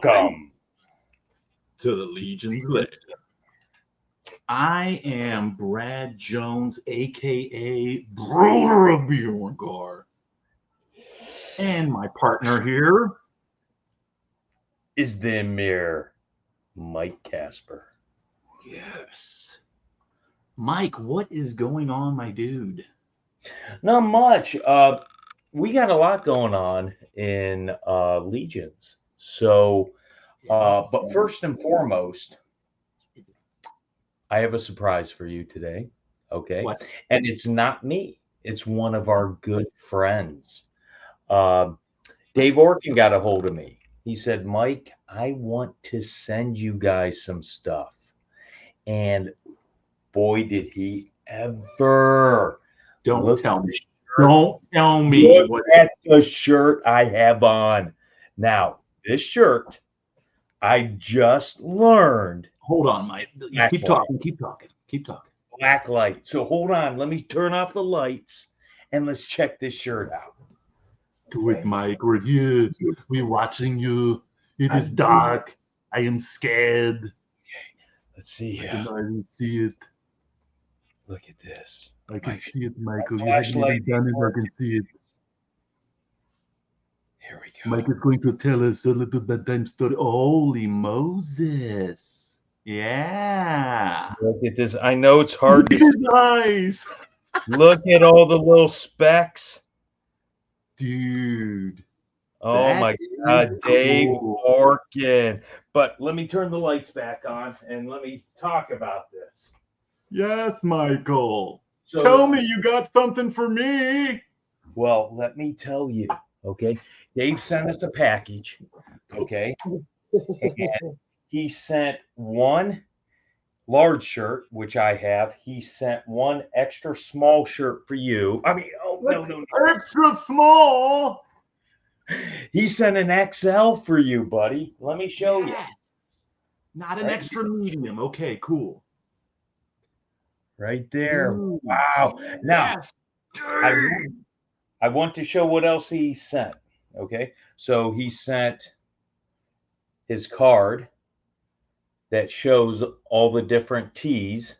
Welcome to the Legion's Lair. I am Brad Jones, aka Brother of Bjorngar. And my partner here is the mere Mike Casper. Yes. Mike, what is going on, my dude? Not much. We got a lot going on in Legions. So, but first and foremost, I have a surprise for you today. Okay. What? And it's not me. It's one of our good friends. Dave Orkin got a hold of me. He said, Mike, I want to send you guys some stuff. And boy, did he ever. Don't tell me. Don't tell me. Look at the shirt I have on. Now, this shirt, I just learned. Hold on, Mike. Keep talking. Keep talking. Keep talking. Black light. So hold on. Let me turn off the lights and let's check this shirt out. Do it, Mike. We're here. We're watching you. It is dark. I am scared. Okay. Let's see. I can see it. Look at this. I can see it, Michael. You haven't even done it. I can see it. Here we go. Mike is going to tell us a little bedtime story. Holy Moses. Yeah. Look at this. I know it's hard to see. Nice. Look at all the little specks. Dude. Oh my God, Dave Orkin. But let me turn the lights back on and let me talk about this. Yes, Michael. So, tell me you got something for me. Well, let me tell you, okay? Dave sent us a package, okay? And he sent one large shirt, which I have. He sent one extra small shirt for you. I mean, no. Extra small? He sent an XL for you, buddy. Let me show you. Not an extra medium. Okay, cool. Right there. Ooh, wow. Now, I want to show what else he sent. Okay. So he sent his card that shows all the different tees.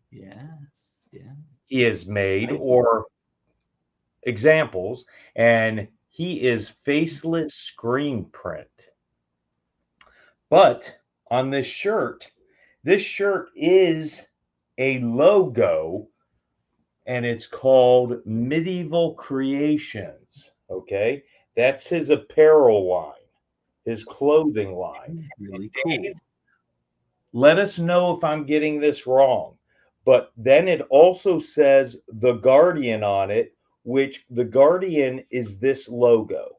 Yes. Yeah. He has made or examples, and he is faceless screen print. But on this shirt is a logo, and it's called Medieval Creations. Okay, that's his apparel line, his clothing line. Really cool. Dave, let us know if I'm getting this wrong, but then it also says the Guardian on it, which the Guardian is this logo,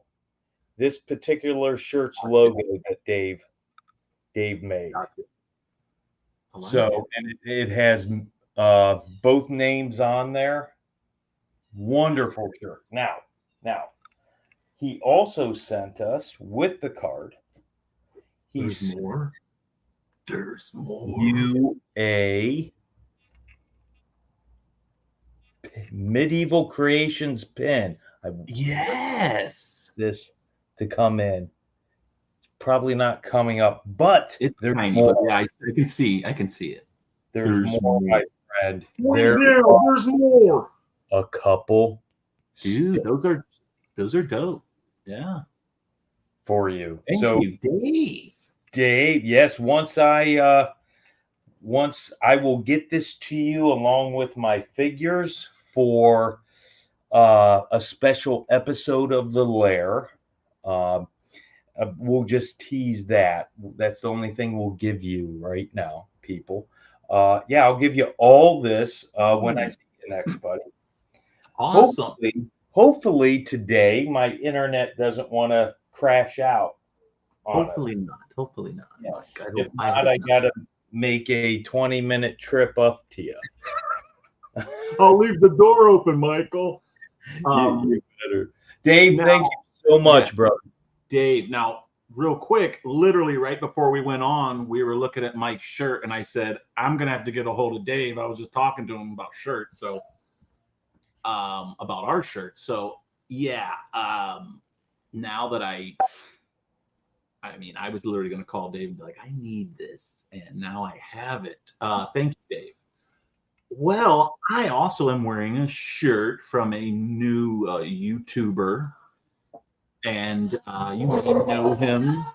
this particular shirt's logo that Dave made. So, and it has both names on there. Wonderful shirt. Now, he also sent us with the card. There's more. There's more. You a Medieval Creations pin. Yes. This to come in. It's probably not coming up, but it's tiny. More. But yeah, I can see it. There's more, my friend. There's more. A couple. Dude, those are dope. Yeah. For you. Thank you, Dave. Dave, yes. Once I will get this to you along with my figures for a special episode of the Lair. We'll just tease that. That's the only thing we'll give you right now, people. Yeah, I'll give you all this when I see you next, buddy. Awesome. Hopefully today my internet doesn't want to crash out. Hopefully not. Yes. If not, I got to make a 20-minute trip up to you. I'll leave the door open, Michael. You better. Dave, thank you so much, brother. Dave, now, real quick, literally right before we went on, we were looking at Mike's shirt, and I said, I'm going to have to get a hold of Dave. I was just talking to him about shirts, so, about our shirts. So, yeah, now that I I mean, I was literally going to call Dave and be like, I need this. And now I have it. Thank you, Dave. Well, I also am wearing a shirt from a new YouTuber. And you may know him.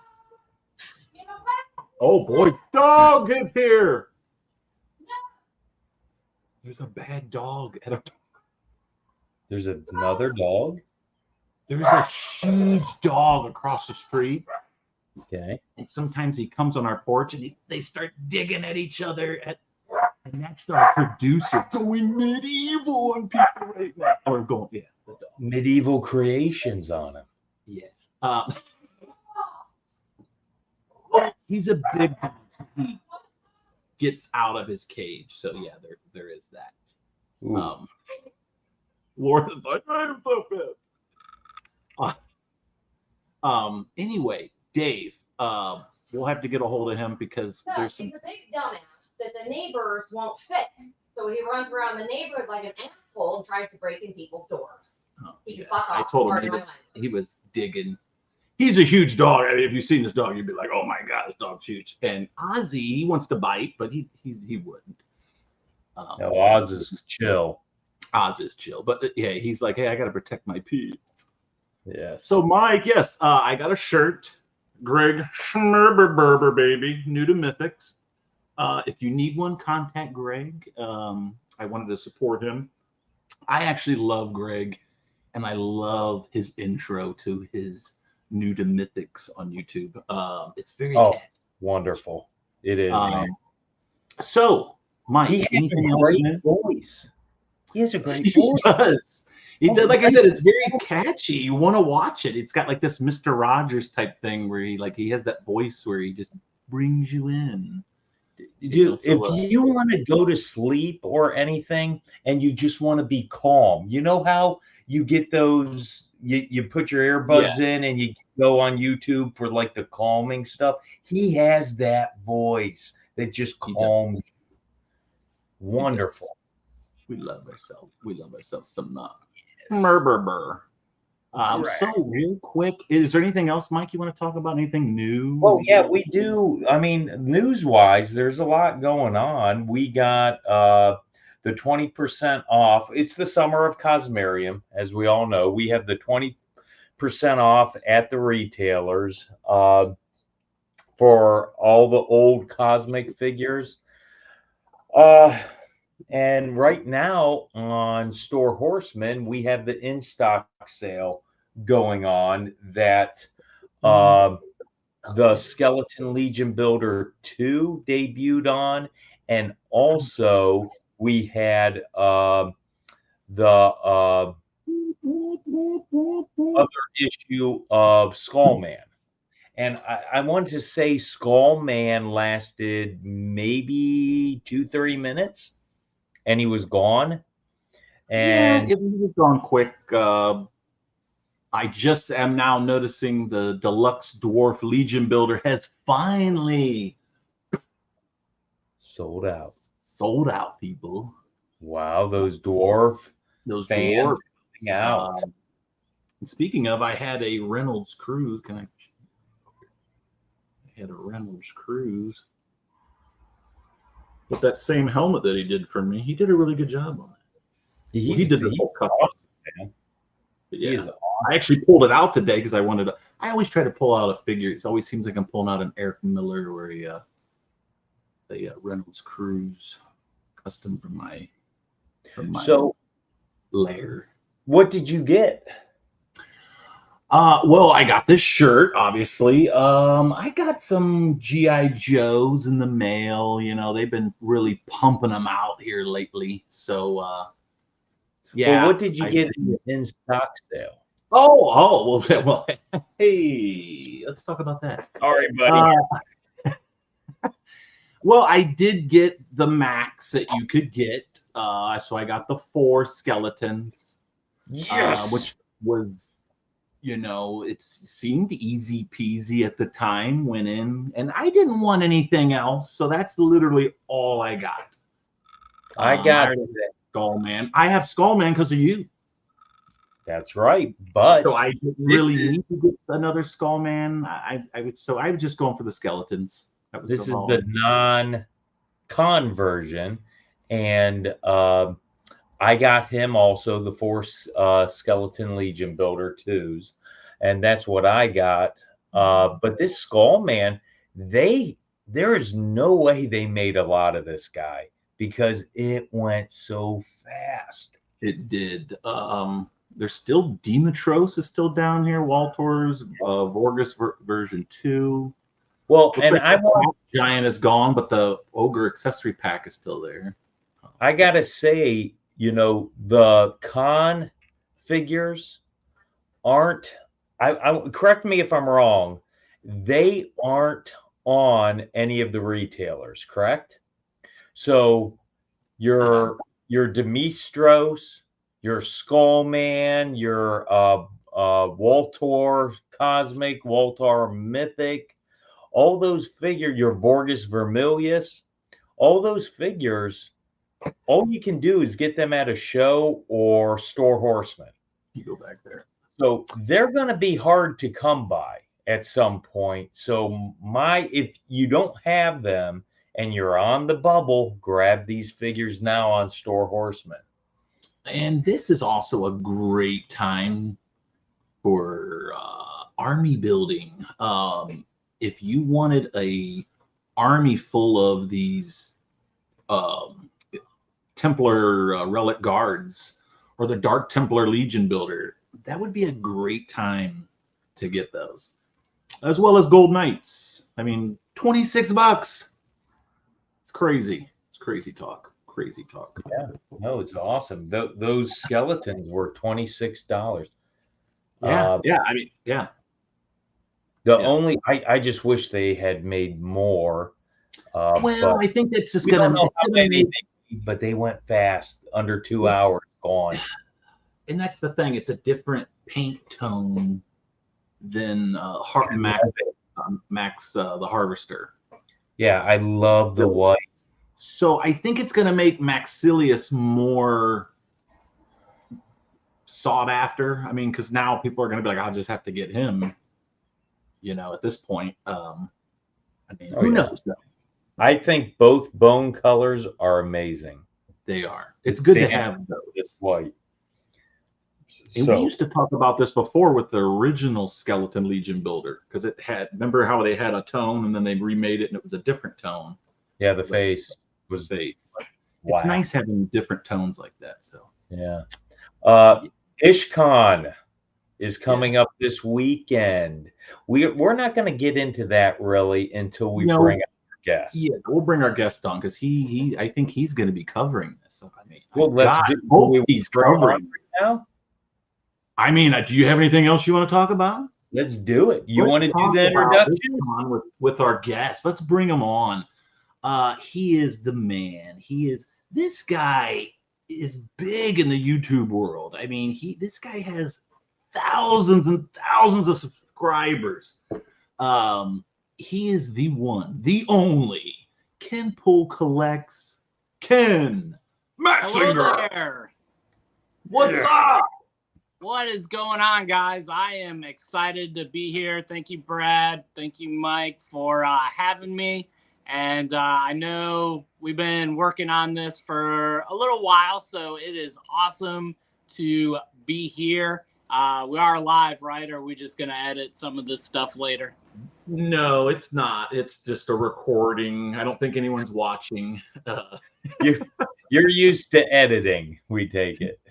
Oh boy, dog is here. There's a bad dog at a. There's another dog. There's a huge dog across the street. Okay. And sometimes he comes on our porch and they start digging at each other. And that's our producer going medieval on people right now. Or going, yeah, the dog. Medieval creations on him. Yeah. He's a big dog. So he gets out of his cage. So yeah, there is that. Lord is like, I am so pissed. Anyway, Dave, we'll have to get a hold of him because there's some. He's a big dumbass that the neighbors won't fix. So he runs around the neighborhood like an asshole and tries to break in people's doors. Yeah. I told him he was digging. He's a huge dog. I mean, if you've seen this dog, you'd be like, "Oh my god, this dog's huge." And Ozzy, he wants to bite, but he wouldn't. No, Oz is chill. Oz is chill, but yeah, he's like, "Hey, I got to protect my peeps." Yeah. So Mike, yes, I got a shirt. Greg Schmerberberber, baby, new to Mythics. If you need one, contact Greg. I wanted to support him. I actually love Greg, and I love his intro to his new to Mythics on YouTube. It's very catchy. Wonderful. It is, man. So, Mike, he has a great voice. He has a great voice. He does. He does. Like I said, it's very catchy. You want to watch it. It's got like this Mr. Rogers type thing where he has that voice where he just brings you in. Dude, if you want to go to sleep or anything and you just want to be calm, you know how you get those, you put your earbuds in and you go on YouTube for like the calming stuff. He has that voice that just calms you. Wonderful. We love ourselves. We love ourselves some Murberber. So real quick, is there anything else, Mike, you want to talk about? Anything new? Well, yeah, we do. I mean, news-wise, there's a lot going on. We got the 20% off. It's the summer of Cosmerium, as we all know. We have the 20% off at the retailers for all the old cosmic figures. And right now on Store Horseman, we have the in-stock sale going on that the Skeleton Legion Builder 2 debuted on, and also we had the other issue of Skullman. And I wanted to say Skullman lasted maybe 2-3 minutes. And he was gone. And yeah, it was gone quick. I just am now noticing the Deluxe Dwarf Legion Builder has finally sold out. Sold out, people. Wow, those dwarf fans dwarfs out. Speaking of, I had a Reynolds Cruise. I had a Reynolds Cruise. With that same helmet that he did for me, he did a really good job on it. He did the whole cut. Awesome, man. Yeah, awesome. I actually pulled it out today because I wanted to. I always try to pull out a figure. It always seems like I'm pulling out an Eric Miller or a Reynolds Cruise custom from my lair. What did you get? Well, I got this shirt, obviously. I got some G.I. Joes in the mail. You know, they've been really pumping them out here lately. So, yeah. Well, what did you get in stock sale? Well, hey, let's talk about that. All right, buddy. Well, I did get the max that you could get. So I got the 4 skeletons. Yes. Which was... You know, it seemed easy peasy at the time, went in, and I didn't want anything else. So that's literally all I got. I got Skullman. I have Skullman because of you. That's right. But So I didn't really need to get another skull man. I was just going for the skeletons. That was this is all. the non-con version, and I got him also the Force Skeleton Legion Builder 2s, and that's what I got. But this Skull Man, there is no way they made a lot of this guy because it went so fast. It did. There's still Demetros is still down here. Waltor's Vorgus version 2. Well, Looks and like I the want Black Giant is gone, but the Ogre accessory pack is still there. I gotta say, the con figures aren't. Correct me if I'm wrong. They aren't on any of the retailers, correct? So your Demistros, your Skullman, your Waltor Cosmic, Waltor Mythic, all those figures, your Vorgus Vermilius, all those figures, all you can do is get them at a show or store horseman. You go back there. So they're going to be hard to come by at some point. So if you don't have them and you're on the bubble, grab these figures now on Store Horseman. And this is also a great time for army building. If you wanted a army full of these Templar relic guards or the Dark Templar Legion builder, that would be a great time to get those, as well as Gold Knights. I mean, $26. It's crazy. It's crazy talk. Crazy talk. Yeah, no, it's awesome. Those skeletons were $26. Yeah, I mean, yeah. I just wish they had made more. Well, I think that's just we don't gonna. know how many, but they went fast, under 2 hours, gone. And that's the thing; it's a different paint tone than Max the Harvester. Yeah, I love the white. So I think it's going to make Maxilius more sought after. I mean, because now people are going to be like, I'll just have to get him. At this point, I mean, who knows? Though? I think both bone colors are amazing. They are. It's good to have those. It's white. And we used to talk about this before with the original Skeleton Legion builder, because it had, remember how they had a tone and then they remade it and it was a different tone. Yeah, the face was face. Wow. It's nice having different tones like that. So yeah. IshCon is coming up this weekend. We're not going to get into that really until we bring our guest. Yeah, we'll bring our guest on because I think he's going to be covering this. I mean, he's covering right now. I mean, do you have anything else you want to talk about? Let's do it. You want to do the introduction with our guest? Let's bring him on. He is the man. This guy is big in the YouTube world. I mean, this guy has thousands and thousands of subscribers. He is the one, the only Ken Pool collects Ken Maxinger. Hello there. What's up? What is going on, guys? I am excited to be here. Thank you, Brad. Thank you, Mike, for having me. And I know we've been working on this for a little while, so it is awesome to be here. We are live, right? Or are we just going to edit some of this stuff later? No, it's not. It's just a recording. I don't think anyone's watching. You're used to editing, we take it.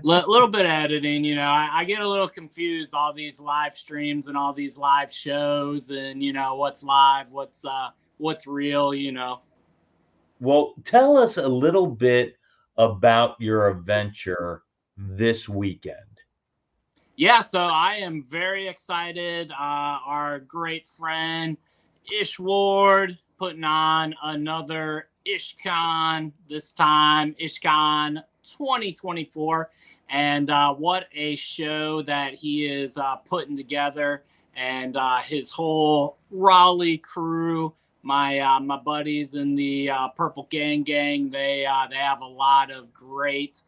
Little bit of editing, I get a little confused, all these live streams and all these live shows and, what's live, what's real, Well, tell us a little bit about your adventure this weekend. Yeah, so I am very excited. Our great friend Ish Ward putting on another IshCon, this time IshCon 2024. And what a show that he is putting together, and his whole Raleigh crew, my buddies in the Purple Gang, they have a lot of great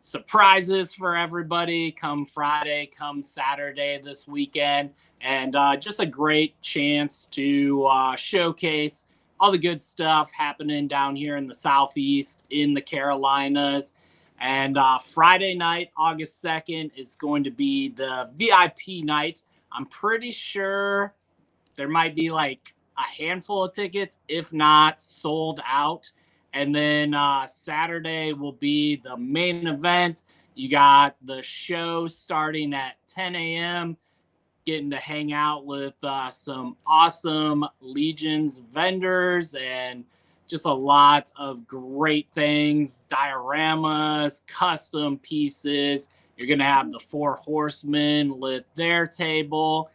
surprises for everybody come Friday, come Saturday this weekend. And just a great chance to showcase all the good stuff happening down here in the Southeast, in the Carolinas. And Friday night, August 2nd, is going to be the VIP night. I'm pretty sure there might be like a handful of tickets, if not sold out. And then Saturday will be the main event. You got the show starting at 10 a.m., getting to hang out with some awesome Legions vendors and just a lot of great things, dioramas, custom pieces. You're going to have the Four Horsemen lit their table.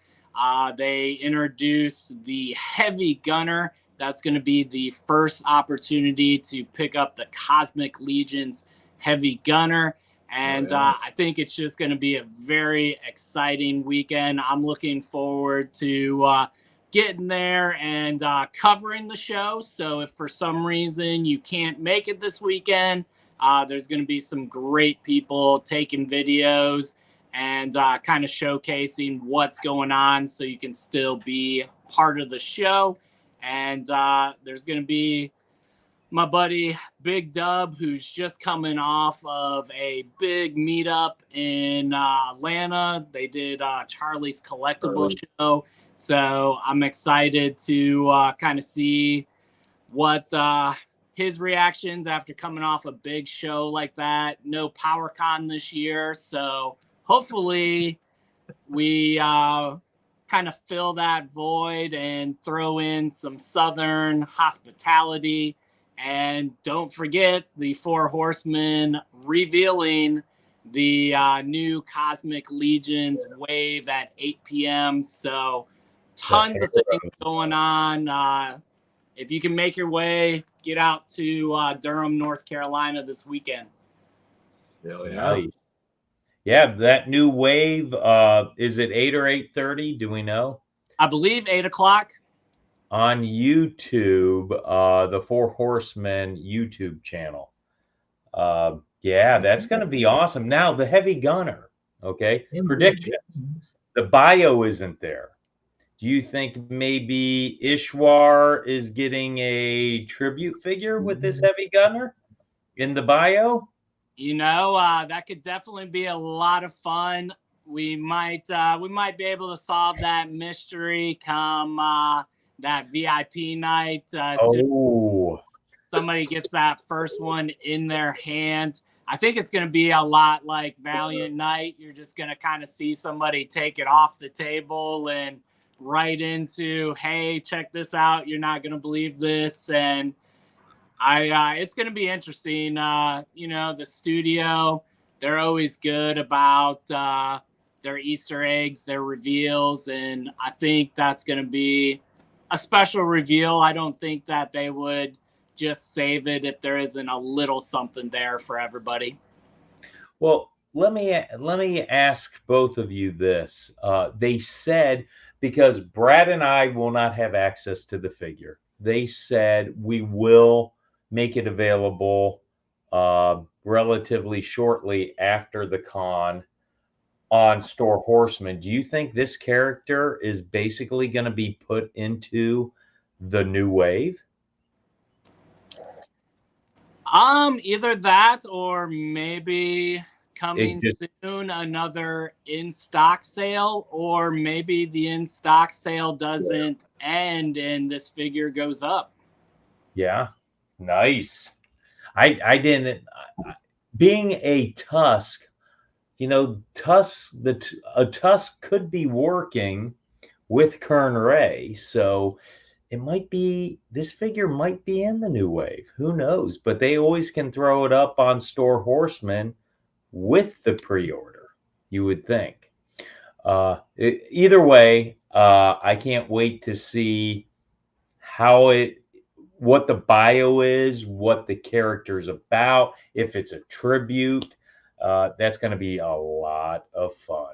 They introduce the Heavy Gunner. That's going to be the first opportunity to pick up the Cosmic Legion's Heavy Gunner. And I think it's just going to be a very exciting weekend. I'm looking forward to getting there and covering the show. So if for some reason you can't make it this weekend, there's going to be some great people taking videos and kind of showcasing what's going on so you can still be part of the show. And there's going to be my buddy Big Dub, who's just coming off of a big meetup in Atlanta. They did Charlie's Collectible Show. So I'm excited to kind of see what his reactions after coming off a big show like that. No PowerCon this year. So hopefully we kind of fill that void and throw in some Southern hospitality. And don't forget the Four Horsemen revealing the new Cosmic Legions wave at 8 p.m. So tons of things going on. If you can make your way, get out to Durham, North Carolina this weekend. Hell yeah. Nice. Yeah, that new wave, is it 8 or 8:30? Do we know? I believe 8 o'clock. On YouTube, the Four Horsemen YouTube channel. Yeah, that's going to be awesome. Now, the Heavy Gunner, okay? Prediction. The bio isn't there. Do you think maybe Ishwar is getting a tribute figure with this Heavy Gunner in the bio? You know, that could definitely be a lot of fun. We might be able to solve that mystery come that VIP night. Somebody gets that first one in their hand. I think it's going to be a lot like Valiant Night. You're just going to kind of see somebody take it off the table and right into, hey, check this out. You're not going to believe this. And it's going to be interesting. You know, the studio, they're always good about their Easter eggs, their reveals. And I think that's going to be a special reveal. I don't think that they would just save it if there isn't a little something there for everybody. Well, let me ask both of you this. They said, because Brad and I will not have access to the figure, they said we will make it available relatively shortly after the con on Store Horseman. Do you think this character is basically going to be put into the new wave? Either that or maybe coming soon another in-stock sale, or maybe the in-stock sale doesn't end and this figure goes up. Yeah, nice. I didn't, being a Tusk, you know, a Tusk could be working with Kern Ray, so it might be, this figure might be in the new wave. Who knows? But they always can throw it up on Store Horseman with the pre-order, you would think. Either way, I can't wait to see what the bio is, what the character's about, if it's a tribute. That's going to be a lot of fun.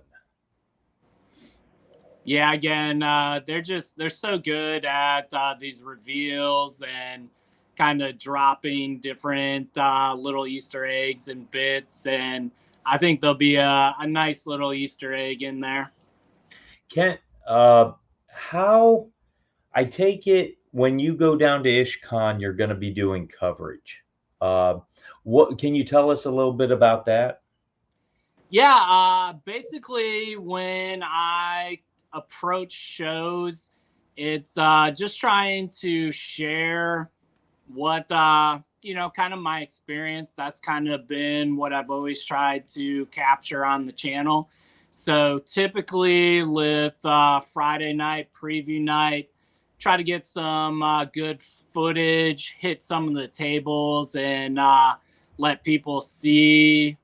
Yeah, again, they're so good at these reveals and kind of dropping different little Easter eggs and bits, and I think there'll be a nice little Easter egg in there. Kent, how I take it when you go down to IshCon, you're going to be doing coverage. What can you tell us a little bit about that? Yeah, basically when I approach shows, it's just trying to share what kind of my experience. That's kind of been what I've always tried to capture on the channel. So typically with Friday night preview night, try to get some good footage, hit some of the tables, and let people see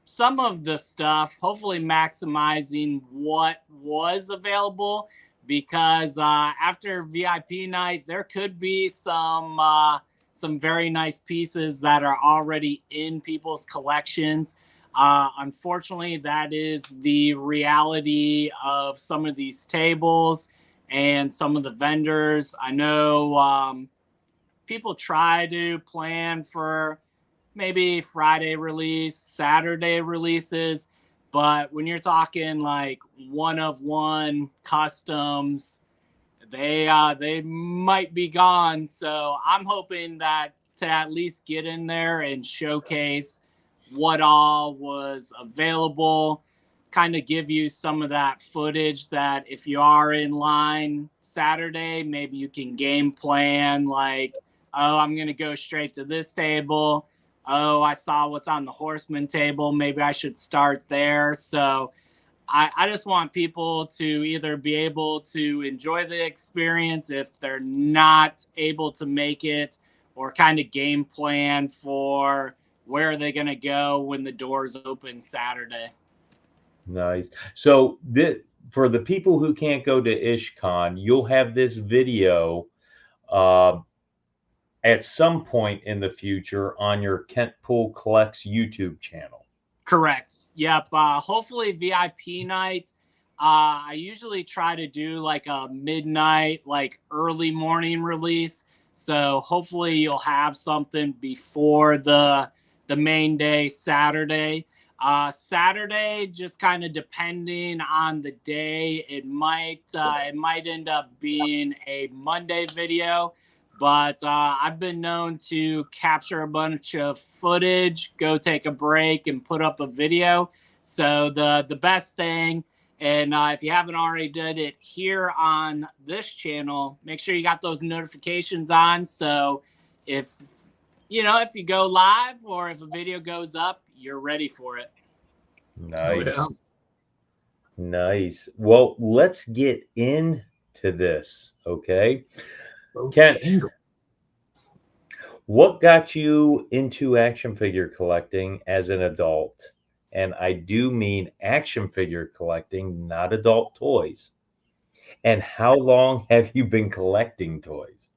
some of the stuff, hopefully maximizing what was available, because after VIP night, there could be some very nice pieces that are already in people's collections. Unfortunately, that is the reality of some of these tables and some of the vendors. I know people try to plan for maybe Friday release, Saturday releases. But when you're talking like one of one customs, they might be gone. So I'm hoping that to at least get in there and showcase what all was available, kind of give you some of that footage that if you are in line Saturday, maybe you can game plan like, oh, I'm going to go straight to this table. Oh, I saw what's on the horseman table. Maybe I should start there. So I just want people to either be able to enjoy the experience if they're not able to make it, or kind of game plan for where are they going to go when the doors open Saturday. Nice. So for the people who can't go to IshCon, you'll have this video at some point in the future on your Kent Pool Collects YouTube channel. Correct. Yep. Hopefully VIP night. I usually try to do like a midnight, like early morning release. So hopefully you'll have something before the main day, Saturday. Saturday, just kind of depending on the day, it might end up being a Monday video. But I've been known to capture a bunch of footage, go take a break, and put up a video. So the best thing, and if you haven't already done it here on this channel, make sure you got those notifications on. So if you go live or if a video goes up, you're ready for it. Nice. Oh, yeah. Nice. Well, let's get into this, okay? Kent, what got you into action figure collecting as an adult? And I do mean action figure collecting, not adult toys. And how long have you been collecting toys?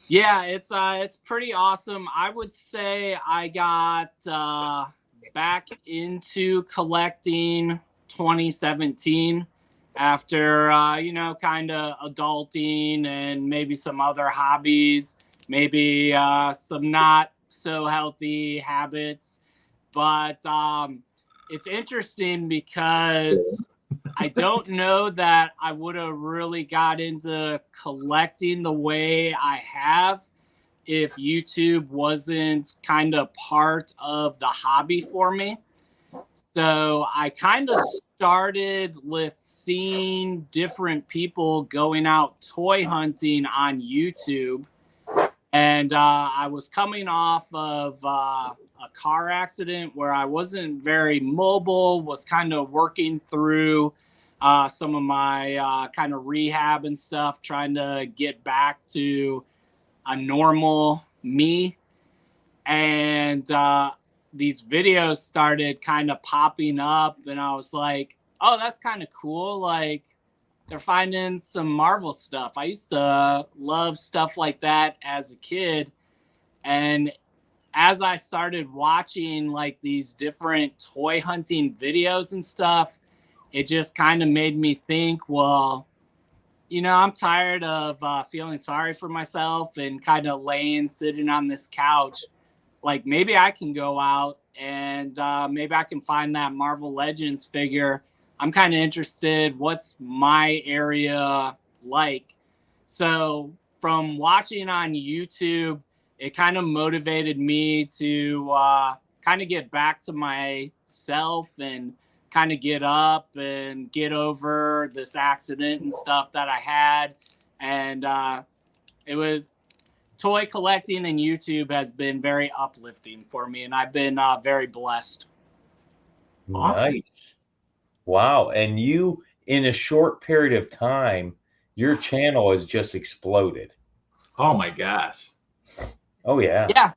Yeah, it's pretty awesome. I would say I got back into collecting 2017 after kind of adulting and maybe some other hobbies, maybe some not so healthy habits. But it's interesting because I don't know that I would have really got into collecting the way I have if YouTube wasn't kind of part of the hobby for me. So I kind of started with seeing different people going out toy hunting on YouTube. And I was coming off of a car accident where I wasn't very mobile, was kind of working through some of my kind of rehab and stuff, trying to get back to a normal me. And these videos started kind of popping up, and I was like, oh, that's kind of cool. Like, they're finding some Marvel stuff. I used to love stuff like that as a kid. And as I started watching like these different toy hunting videos and stuff, it just kind of made me think, well, I'm tired of feeling sorry for myself and kind of sitting on this couch. Like maybe I can go out and maybe I can find that Marvel Legends figure. I'm kind of interested. What's my area like? So from watching on YouTube, it kind of motivated me to kind of get back to myself and kind of get up and get over this accident and stuff that I had. And it was toy collecting, and YouTube has been very uplifting for me, and I've been very blessed. Awesome. Nice. Wow. And you, in a short period of time, your channel has just exploded. Oh my gosh. Oh yeah. Yeah,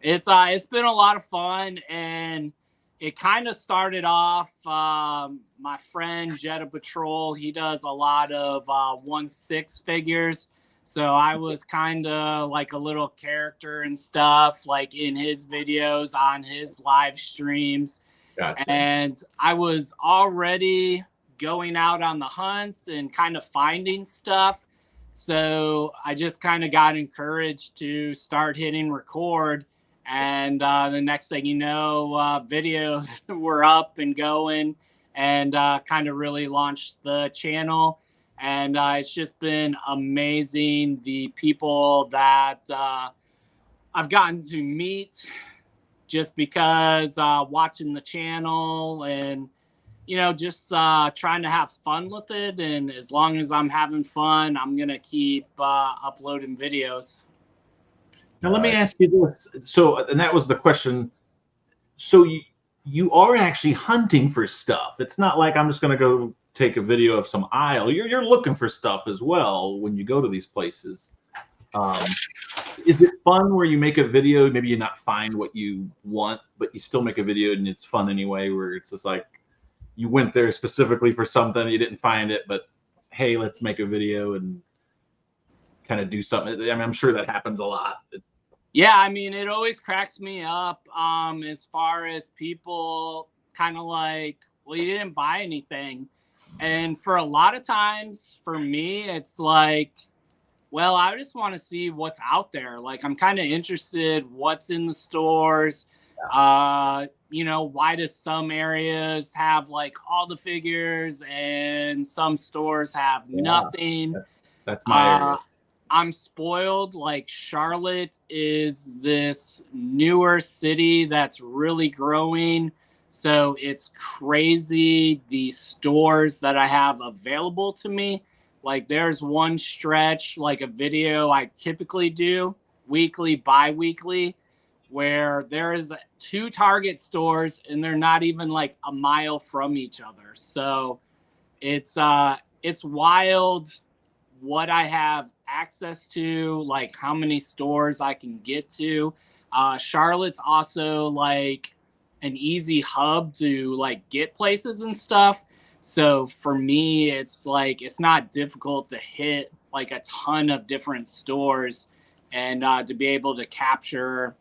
it's been a lot of fun, and it kind of started off. My friend Jetta Patrol, he does a lot of 1/6 figures. So I was kind of like a little character and stuff, like in his videos on his live streams. Gotcha. And I was already going out on the hunts and kind of finding stuff. So I just kind of got encouraged to start hitting record. And the next thing you know, videos were up and going, and kind of really launched the channel. And it's just been amazing. The people that I've gotten to meet just because watching the channel and, just trying to have fun with it. And as long as I'm having fun, I'm going to keep uploading videos. Now, let me ask you this. So, and that was the question. So you are actually hunting for stuff. It's not like I'm just going to go take a video of some aisle. You're looking for stuff as well when you go to these places. Is it fun where you make a video, maybe you not find what you want, but you still make a video and it's fun anyway, where it's just like you went there specifically for something, you didn't find it, but hey, let's make a video and kind of do something. I mean, I'm sure that happens a lot. Yeah, I mean, it always cracks me up as far as people kind of like, well, you didn't buy anything. And for a lot of times, for me, it's like, well, I just want to see what's out there. Like, I'm kind of interested what's in the stores. Why does some areas have like all the figures and some stores have nothing? That's my area. I'm spoiled. Like, Charlotte is this newer city that's really growing. So it's crazy the stores that I have available to me. Like, there's one stretch, like a video I typically do weekly, bi-weekly, where there's 2 Target stores and they're not even like a mile from each other. So it's wild what I have access to, like how many stores I can get to. Charlotte's also like an easy hub to like get places and stuff. So for me, it's like, it's not difficult to hit like a ton of different stores and to be able to capture,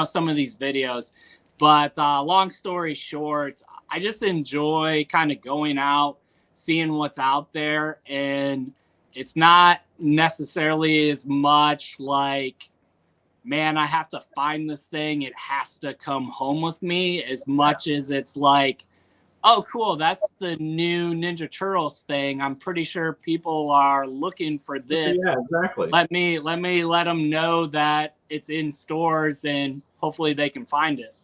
some of these videos. But long story short, I just enjoy kind of going out, seeing what's out there. And it's not necessarily as much like, man, I have to find this thing, it has to come home with me, as much as it's like, oh, cool, that's the new Ninja Turtles thing. I'm pretty sure people are looking for this. Yeah, exactly. Let them know that it's in stores and hopefully they can find it.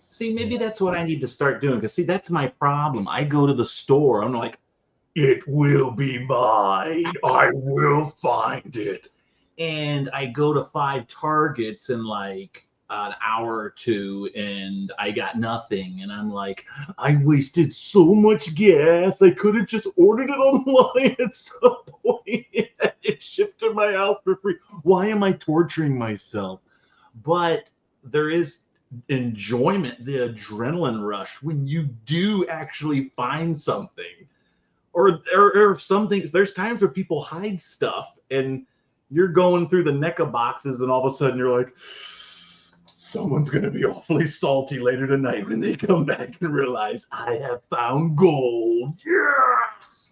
See, maybe that's what I need to start doing. Because, see, that's my problem. I go to the store. I'm like, it will be mine. I will find it. And I go to 5 Targets in like an hour or 2, and I got nothing. And I'm like, I wasted so much gas. I could have just ordered it online at some point. It shipped to my house for free. Why am I torturing myself? But there is enjoyment, the adrenaline rush when you do actually find something. Or some things, there's times where people hide stuff and you're going through the NECA boxes and all of a sudden you're like, someone's going to be awfully salty later tonight when they come back and realize I have found gold. Yes!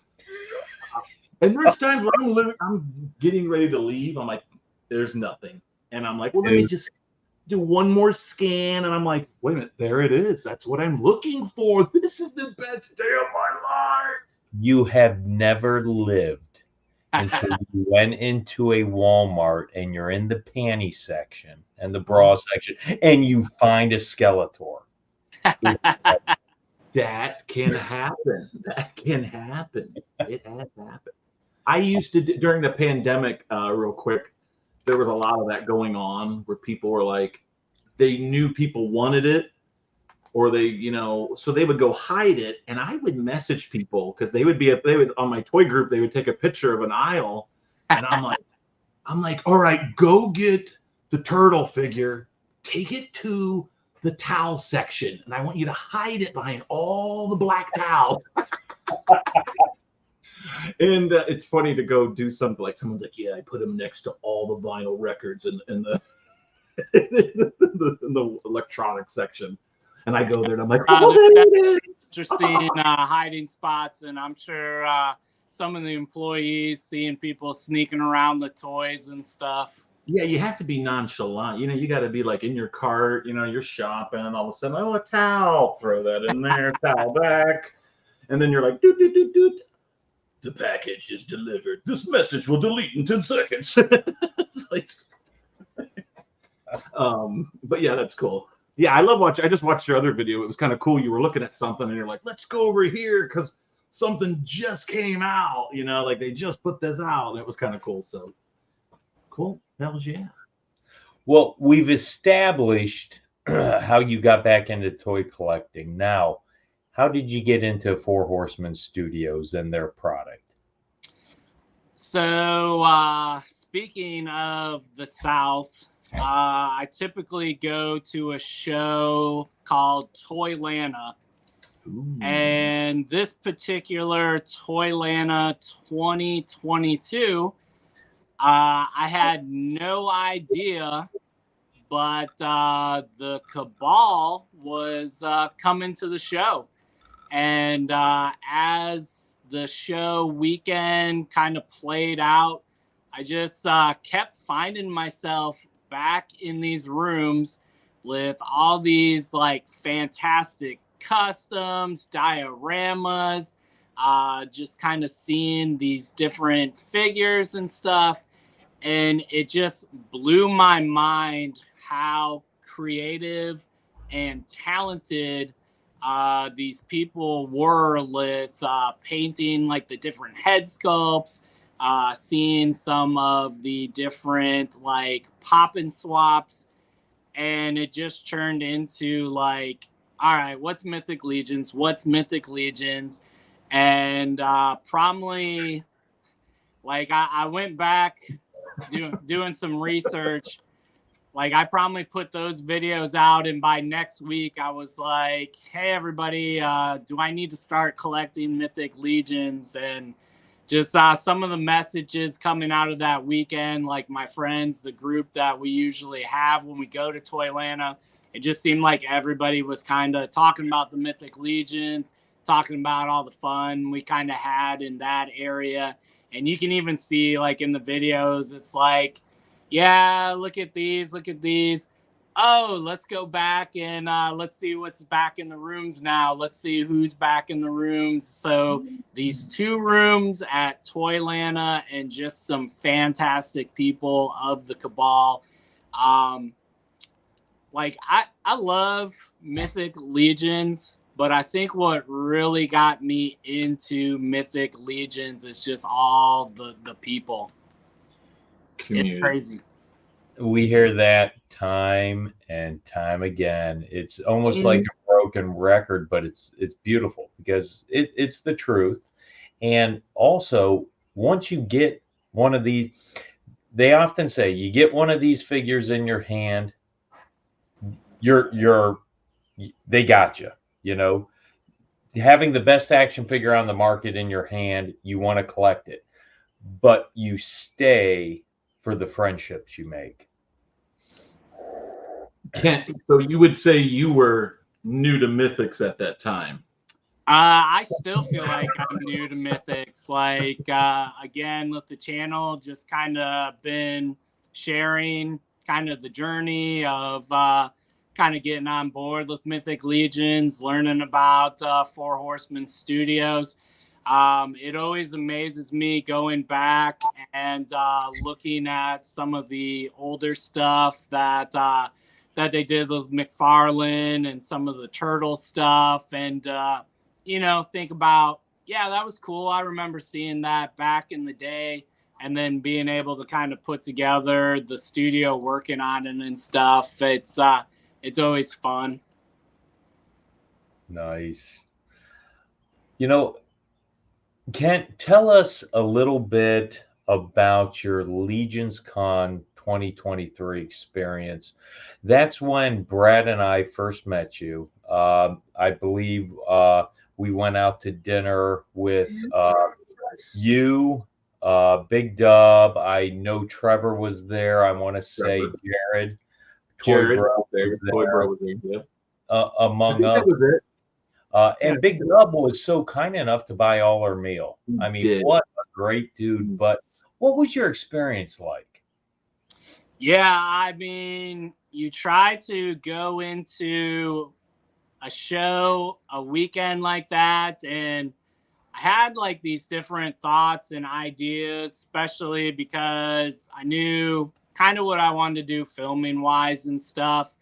And there's times where I'm getting ready to leave. I'm like, there's nothing. And I'm like, well, let me just do one more scan. And I'm like, wait a minute, there it is. That's what I'm looking for. This is the best day of my life. You have never lived until you went into a Walmart and you're in the panty section and the bra section and you find a Skeletor. That can happen. That can happen. It has happened. I used to, during the pandemic, real quick, there was a lot of that going on where people were like, they knew people wanted it, or they, you know, so they would go hide it. And I would message people because they would on my toy group, they would take a picture of an aisle. And I'm like, all right, go get the turtle figure, take it to the towel section, and I want you to hide it behind all the black towels. And it's funny to go do something like someone's like, yeah, I put them next to all the vinyl records in the in the electronic section, and I go there and I'm like, oh, there it is. Interesting hiding spots, and I'm sure some of the employees seeing people sneaking around the toys and stuff. Yeah, you have to be nonchalant. You know, you got to be like in your cart. You know, you're shopping, and all of a sudden, oh, a towel, throw that in there, towel back, and then you're like, doot, doot, doot, doot. The package is delivered. This message will delete in 10 seconds. It's like, but yeah, that's cool. Yeah, I love watching. I just watched your other video. It was kind of cool. You were looking at something and you're like, let's go over here because something just came out. You know, like they just put this out. And it was kind of cool. So cool. That was yeah. Well, we've established how you got back into toy collecting. Now, how did you get into Four Horsemen Studios and their product? So, speaking of the South, I typically go to a show called Toylanta. Ooh. And this particular Toylanta 2022, I had no idea, but the Cabal was coming to the show. And as the show weekend kind of played out, I just kept finding myself back in these rooms with all these like fantastic customs, dioramas, just kind of seeing these different figures and stuff. And it just blew my mind how creative and talented these people were with painting like the different head sculpts, seeing some of the different like pop and swaps, and it just turned into like, all right, what's Mythic Legions? What's Mythic Legions? And probably like I went back doing some research. Like I probably put those videos out, and by next week I was like, hey everybody, do I need to start collecting Mythic Legions? And just some of the messages coming out of that weekend, like my friends, the group that we usually have when we go to Toylanta, it just seemed like everybody was kind of talking about the Mythic Legions, talking about all the fun we kind of had in that area. And you can even see like in the videos, it's like, yeah, look at these. Oh, let's go back and let's see what's back in the rooms now. Let's see who's back in the rooms. So these 2 rooms at Toylanta and just some fantastic people of the Cabal. Like I love Mythic Legions, but I think what really got me into Mythic Legions is just all the people. Community. It's crazy. We hear that time and time again. It's almost like a broken record, but it's beautiful because it's the truth. And also, once you get one of these, they often say you get one of these figures in your hand, they got you. You know, having the best action figure on the market in your hand, you want to collect it, but you stay for the friendships you make. So you would say you were new to Mythics at that time? I still feel like I'm new to Mythics. Like, again, with the channel, just kind of been sharing kind of the journey of kind of getting on board with Mythic Legions, learning about Four Horsemen Studios. It always amazes me going back and looking at some of the older stuff that they did with McFarlane and some of the Turtle stuff, and think about, yeah, that was cool. I remember seeing that back in the day, and then being able to kind of put together the studio, working on it and stuff. It's always fun. Nice. Kent, tell us a little bit about your Legions Con 2023 experience. That's when Brad and I first met you. I believe we went out to dinner with you, Big Dub. I know Trevor was there. I want to say Jared. Jared Bro was there. was Toy there, Bro was there. Yeah. I among think that others. was it. And Big Dub was so kind enough to buy all our meal. I mean, did. what a great dude. But what was your experience like? Yeah, I mean, you try to go into a show, a weekend like that, and I had like these different thoughts and ideas, especially because I knew kind of what I wanted to do filming wise and stuff.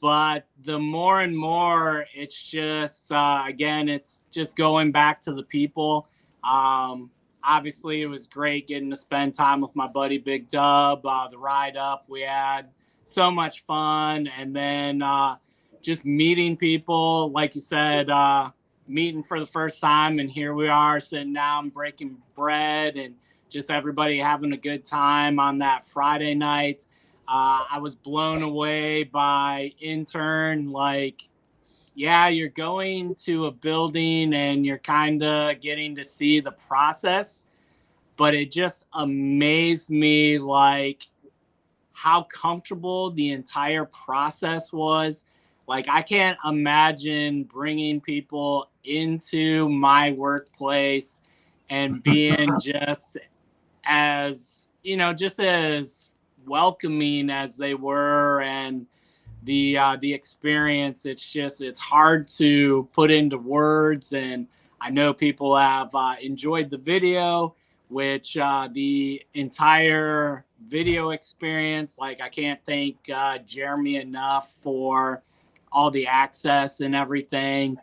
But the more and more, it's just, again, it's just going back to the people. Obviously, it was great getting to spend time with my buddy Big Dub. The ride up, we had so much fun. And then just meeting people, like you said, meeting for the first time. And here we are sitting down, breaking bread, and just everybody having a good time on that Friday night. I was blown away by Intern. Like, yeah, you're going to a building and you're kind of getting to see the process, but it just amazed me, like, how comfortable the entire process was. Like, I can't imagine bringing people into my workplace and being just just as welcoming as they were, and the experience. It's hard to put into words, and I know people have enjoyed the video, which the entire video experience, like, I can't thank Jeremy enough for all the access and everything.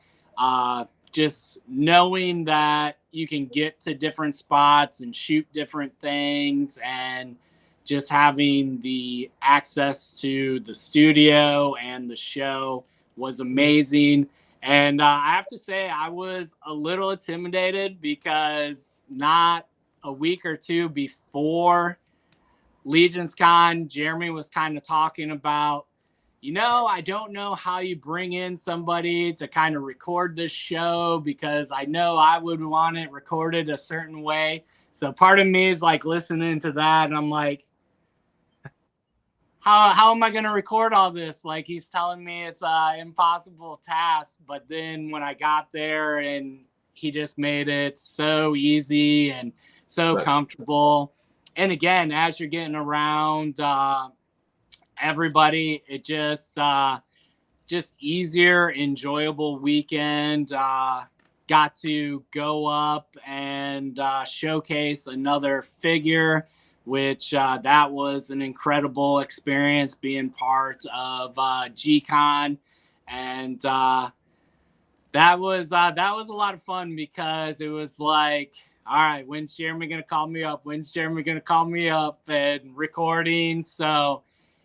Just knowing that you can get to different spots and shoot different things, and just having the access to the studio and the show was amazing. And I have to say, I was a little intimidated because not a week or two before Legions Con, Jeremy was kind of talking about, I don't know how you bring in somebody to kind of record this show, because I know I would want it recorded a certain way. So part of me is like listening to that, and I'm like, how am I going to record all this? Like, he's telling me it's an impossible task. But then when I got there, and he just made it so easy and so comfortable. And again, as you're getting around everybody, it just easier, enjoyable weekend. Got to go up and showcase another figure, which that was an incredible experience, being part of G-Con. And that was a lot of fun, because it was like, all right, when's Jeremy going to call me up? When's Jeremy going to call me up? And recording. So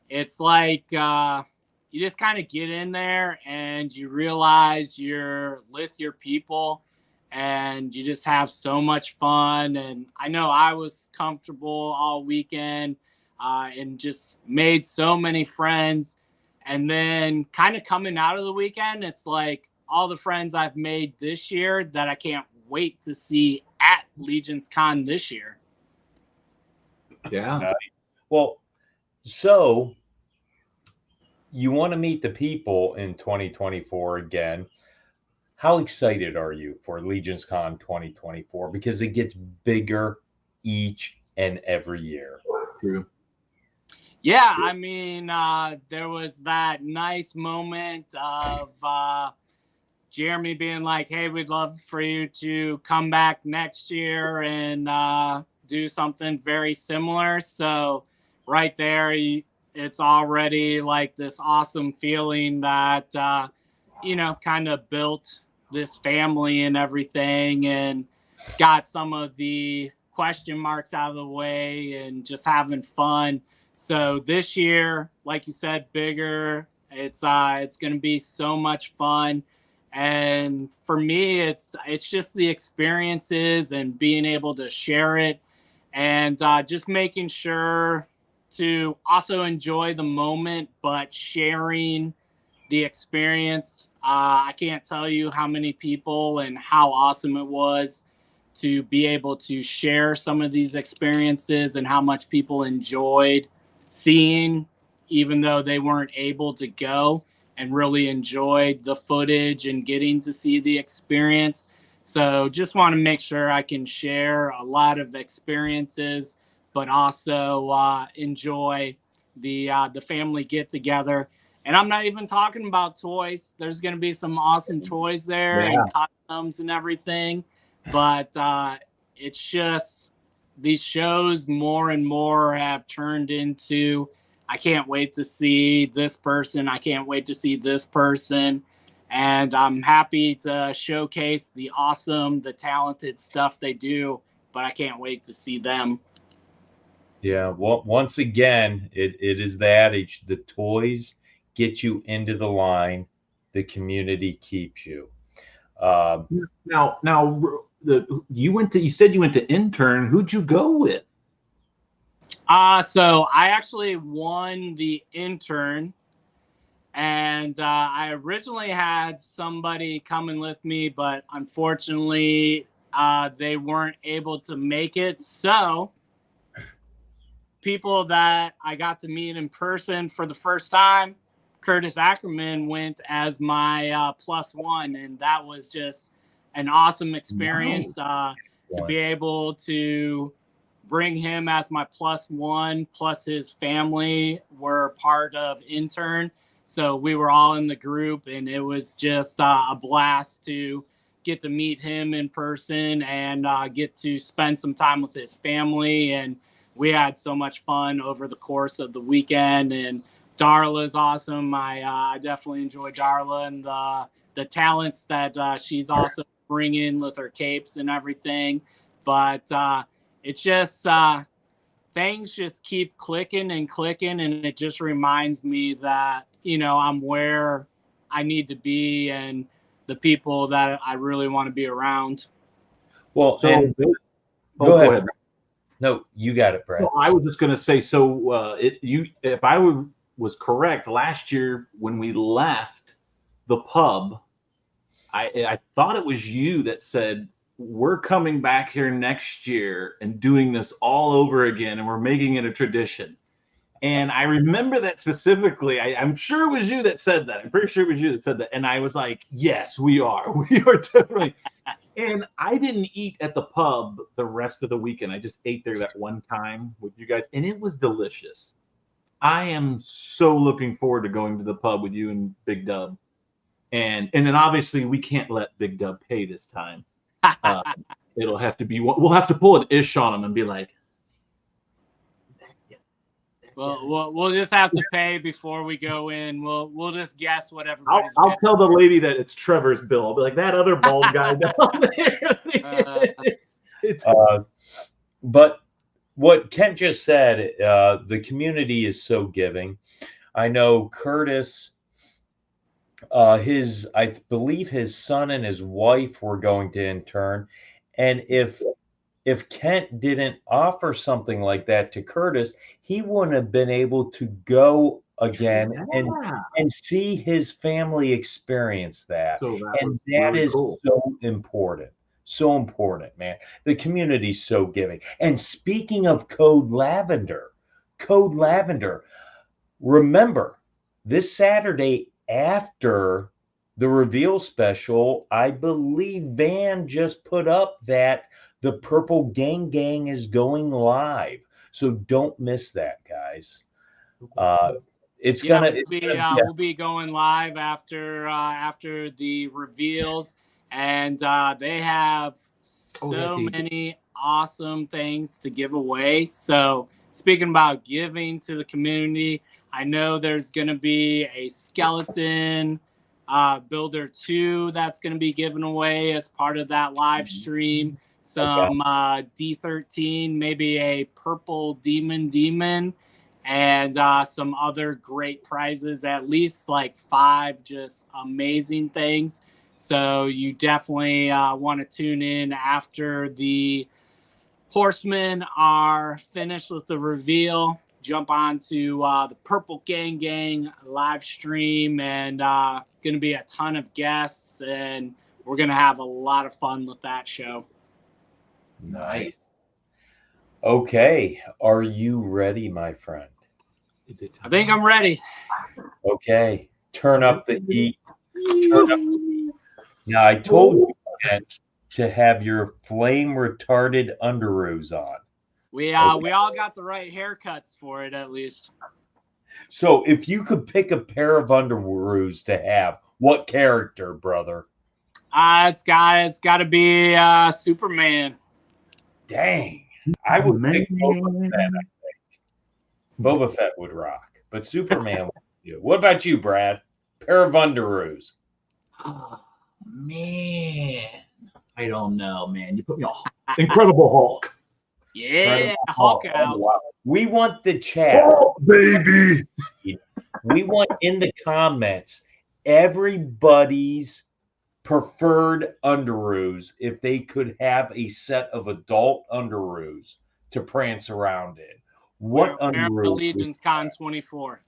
it's like you just kind of get in there and you realize you're with your people, and you just have so much fun. And I know I was comfortable all weekend and just made so many friends. And then kind of coming out of the weekend, it's like all the friends I've made this year that I can't wait to see at Legions Con this year. Yeah. Well, so you want to meet the people in 2024 again. how excited are you for Legions Con 2024? Because it gets bigger each and every year. True. Yeah, I mean, there was that nice moment of Jeremy being like, "Hey, we'd love for you to come back next year and do something very similar." So right there, it's already like this awesome feeling that kind of built this family and everything, and got some of the question marks out of the way, and just having fun. So this year, like you said, bigger. It's going to be so much fun. And for me, it's just the experiences and being able to share it, and just making sure to also enjoy the moment, but sharing the experience. I can't tell you how many people and how awesome it was to be able to share some of these experiences, and how much people enjoyed seeing, even though they weren't able to go, and really enjoyed the footage and getting to see the experience. So just want to make sure I can share a lot of experiences, but also enjoy the family get together. And I'm not even talking about toys. There's going to be some awesome toys there, Yeah. and costumes and everything. But it's just these shows more and more have turned into, I can't wait to see this person. I can't wait to see this person. And I'm happy to showcase the awesome, the talented stuff they do, but I can't wait to see them. Yeah, well, once again, it is the adage: the toys get you into the line, the community keeps you. Uh, Now, you said you went to intern. Who'd you go with? So I actually won the intern, and I originally had somebody coming with me, but unfortunately, they weren't able to make it. So people that I got to meet in person for the first time, Curtis Ackerman went as my +1, and that was just an awesome experience to be able to bring him as my +1, plus his family were part of intern. So we were all in the group, and it was just a blast to get to meet him in person, and get to spend some time with his family. And we had so much fun over the course of the weekend. And Darla's awesome. I definitely enjoy Darla and the talents that she's also bringing with her capes and everything. But it's just things just keep clicking and clicking, and it just reminds me that I'm where I need to be, and the people that I really want to be around. well, So, and go ahead. No, you got it, Brad. So I was just going to say, if I was correct, last year when we left the pub, I thought it was you that said, we're coming back here next year and doing this all over again, and we're making it a tradition. And I remember that specifically. I'm sure it was you that said that. I'm pretty sure it was you that said that. And I was like, yes, we are. We are definitely. And I didn't eat at the pub the rest of the weekend. I just ate there that one time with you guys, and it was delicious. I am so looking forward to going to the pub with you and Big Dub. And then obviously we can't let Big Dub pay this time. It'll have to be, we'll have to pull an ish on him and be like, well, we'll just have to pay before we go in. We'll just guess what everybody's. I'll tell the lady that it's Trevor's bill. I'll be like, that other bald guy down there. But what Kent just said, the community is so giving. I know Curtis, I believe his son and his wife were going to intern, and if Kent didn't offer something like that to Curtis, he wouldn't have been able to go again and see his family experience that. So and that really is cool. so important. So important, man. The community's so giving. And speaking of Code Lavender, remember this Saturday after the reveal special, I believe Van just put up that the Purple Gang is going live. So don't miss that, guys. It's Yeah, gonna, we'll be going live after the reveals, and they have so many awesome things to give away. So speaking about giving to the community, I know there's going to be a skeleton builder 2 that's going to be given away as part of that live stream. Some D13, maybe a purple demon, and some other great prizes, at least like 5 just amazing things. So you definitely want to tune in after the horsemen are finished with the reveal. Jump on to the Purple Gang live stream, and going to be a ton of guests, and we're going to have a lot of fun with that show. Nice. Okay, are you ready, my friend? Is it time? I think I'm ready. Okay, turn up the heat. Turn up. Now, I told you to have your flame retarded underoos on. We all got the right haircuts for it, at least. So if you could pick a pair of underoos to have, what character, brother? It's got to be Superman. Dang, I would pick Boba Fett. I think Boba Fett would rock, but Superman would do. What about you, Brad? Pair of underoos. Oh, man, I don't know, man. You put me on Incredible Hulk. Yeah, Hulk out. We want the chat, baby. We want in the comments everybody's preferred underoos if they could have a set of adult underoos to prance around in. What underoos? Allegiance Con 24.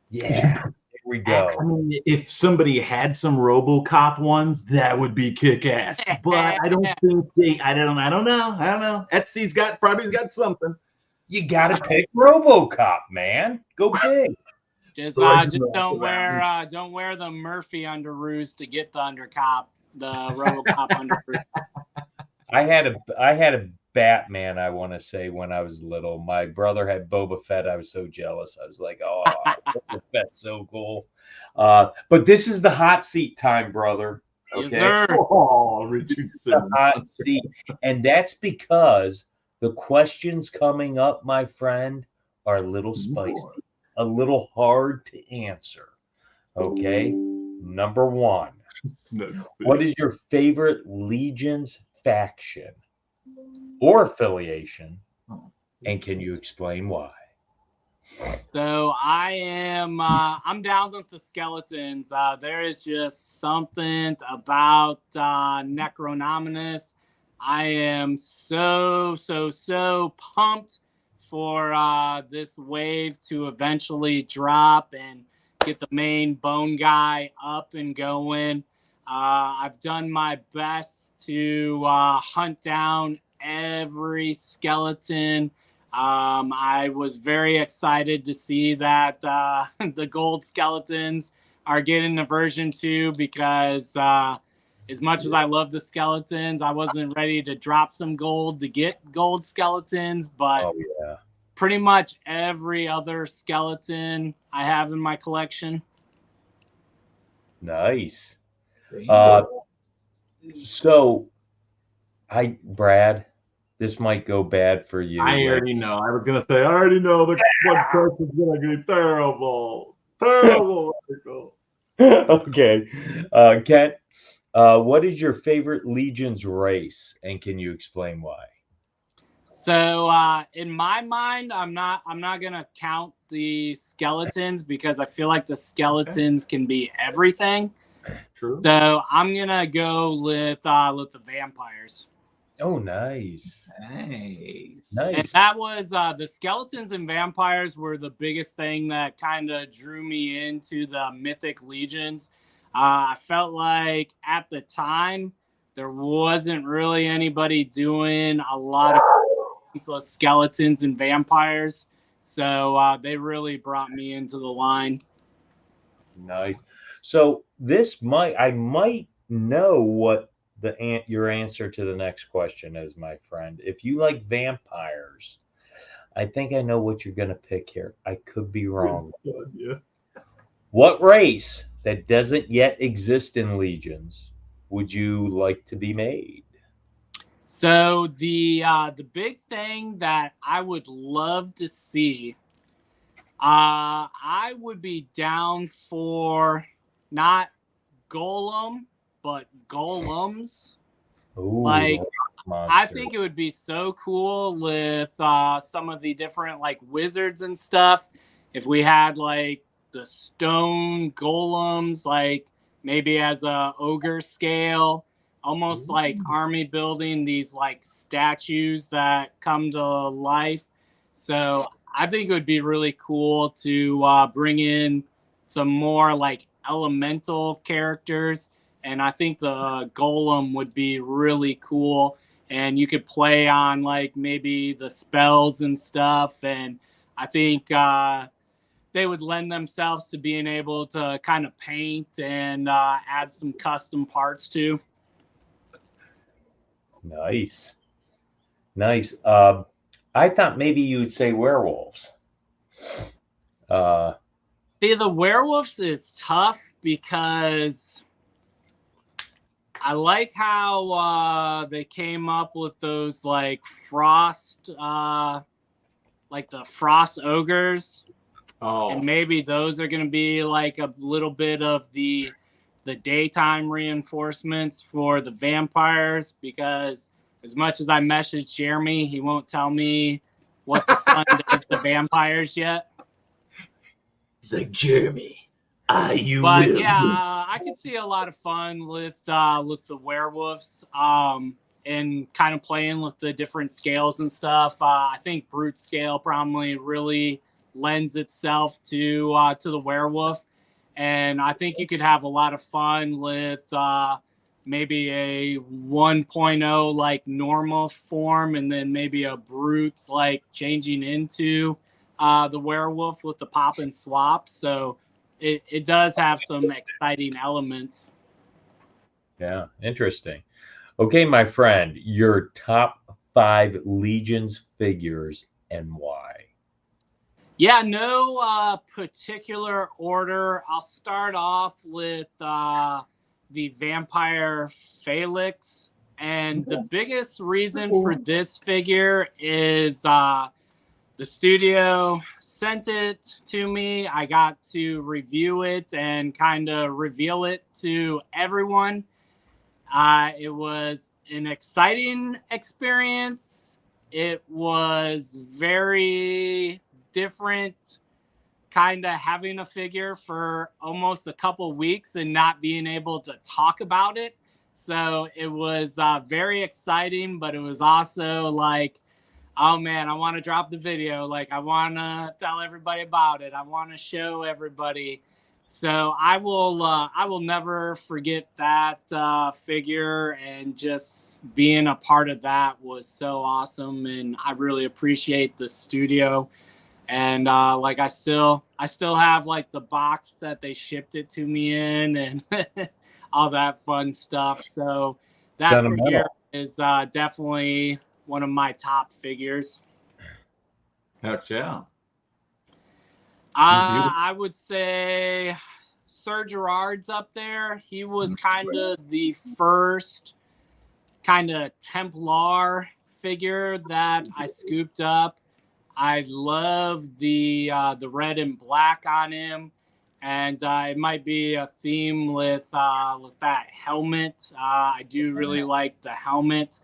Yeah, there we go. I mean, if somebody had some RoboCop ones, that would be kick-ass. But I don't think they. I don't know. Etsy's probably got something. You got to pick RoboCop, man. Go big. Just don't wear the Murphy underoos to get the RoboCop underoos. I had a Batman, I want to say, when I was little. My brother had Boba Fett. I was so jealous. I was like, oh, Boba Fett's so cool. But this is the hot seat time, brother. Okay. Yes, sir. Oh, Richard Simmons. Hot seat. And that's because the questions coming up, my friend, are a little spicy, a little hard to answer. Okay. Number 1. What is your favorite Legion's faction or affiliation, and can you explain why? So I'm down with the skeletons. There is just something about Necronominus. I am so pumped for this wave to eventually drop and get the main bone guy up and going. I've done my best to hunt down every skeleton. I was very excited to see that the gold skeletons are getting a version 2 because as much as I love the skeletons, I wasn't ready to drop some gold to get gold skeletons, but pretty much every other skeleton I have in my collection. Nice. So Brad, this might go bad for you. I already know. I was going to say, I already know the podcast is going to be terrible. Terrible. Okay. Kent, what is your favorite Legion's race, and can you explain why? So in my mind, I'm not gonna count the skeletons because I feel like the skeletons can be everything. True. So I'm gonna go with the vampires. Oh, nice. And that was the skeletons and vampires were the biggest thing that kind of drew me into the Mythic Legions. I felt like at the time there wasn't really anybody doing a lot of skeletons and vampires, so they really brought me into the line. Nice. So I might know what your answer to the next question is, my friend. If you like vampires, I think I know what you're going to pick here. I could be wrong. Yeah. What race that doesn't yet exist in Legions would you like to be made? So the big thing that I would love to see, I would be down for not golem, but golems. Ooh, the Like, rock I monster. think it would be so cool with some of the different like wizards and stuff. If we had like the stone golems, like maybe as a ogre scale, almost like army building these like statues that come to life. So I think it would be really cool to bring in some more like elemental characters. And I think the golem would be really cool, and you could play on like maybe the spells and stuff. And I think they would lend themselves to being able to kind of paint and add some custom parts to. Nice. Nice. I thought maybe you would say werewolves. Uh, See, the werewolves is tough because I like how they came up with those like frost, like the frost ogres. Oh, And maybe those are going to be like a little bit of the daytime reinforcements for the vampires, because as much as I message Jeremy, he won't tell me what the sun does to vampires yet. he's like, Jeremy, you But will. yeah, I could see a lot of fun with the werewolves, and kind of playing with the different scales and stuff. I think brute scale probably really lends itself to the werewolf, and I think you could have a lot of fun with maybe a 1.0 like normal form, and then maybe a brute like changing into the werewolf with the pop and swap. So it does have some exciting elements. yeah, interesting. Okay, my friend, your top 5 Legions figures and why? Yeah, no particular order. I'll start off with the vampire Felix. And the biggest reason for this figure is the studio sent it to me. I got to review it and kind of reveal it to everyone. It was an exciting experience. It was very different, kind of having a figure for almost a couple weeks and not being able to talk about it. So it was very exciting, but it was also like, oh man, I want to drop the video. Like, I want to tell everybody about it. I want to show everybody. So I will never forget that figure, and just being a part of that was so awesome. And I really appreciate the studio. And like I still have like the box that they shipped it to me in, and all that fun stuff. So that figure Sentimental. is definitely one of my top figures. Heck yeah. I would say Sir Gerard's up there. He was kind of the first kind of Templar figure that I scooped up. I love the red and black on him, and it might be a theme with that helmet. I do really like the helmet,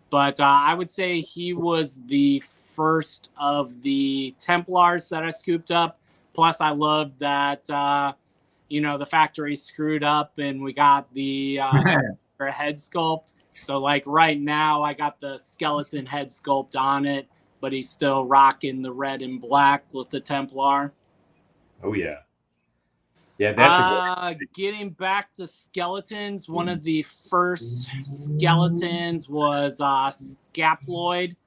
but I would say he was the first of the Templars that I scooped up. Plus, I love that the factory screwed up and we got the head sculpt. So like right now, I got the skeleton head sculpt on it, but he's still rocking the red and black with the Templar. Oh yeah. Yeah, that's a good. Getting back to skeletons, one of the first skeletons was Scaploid.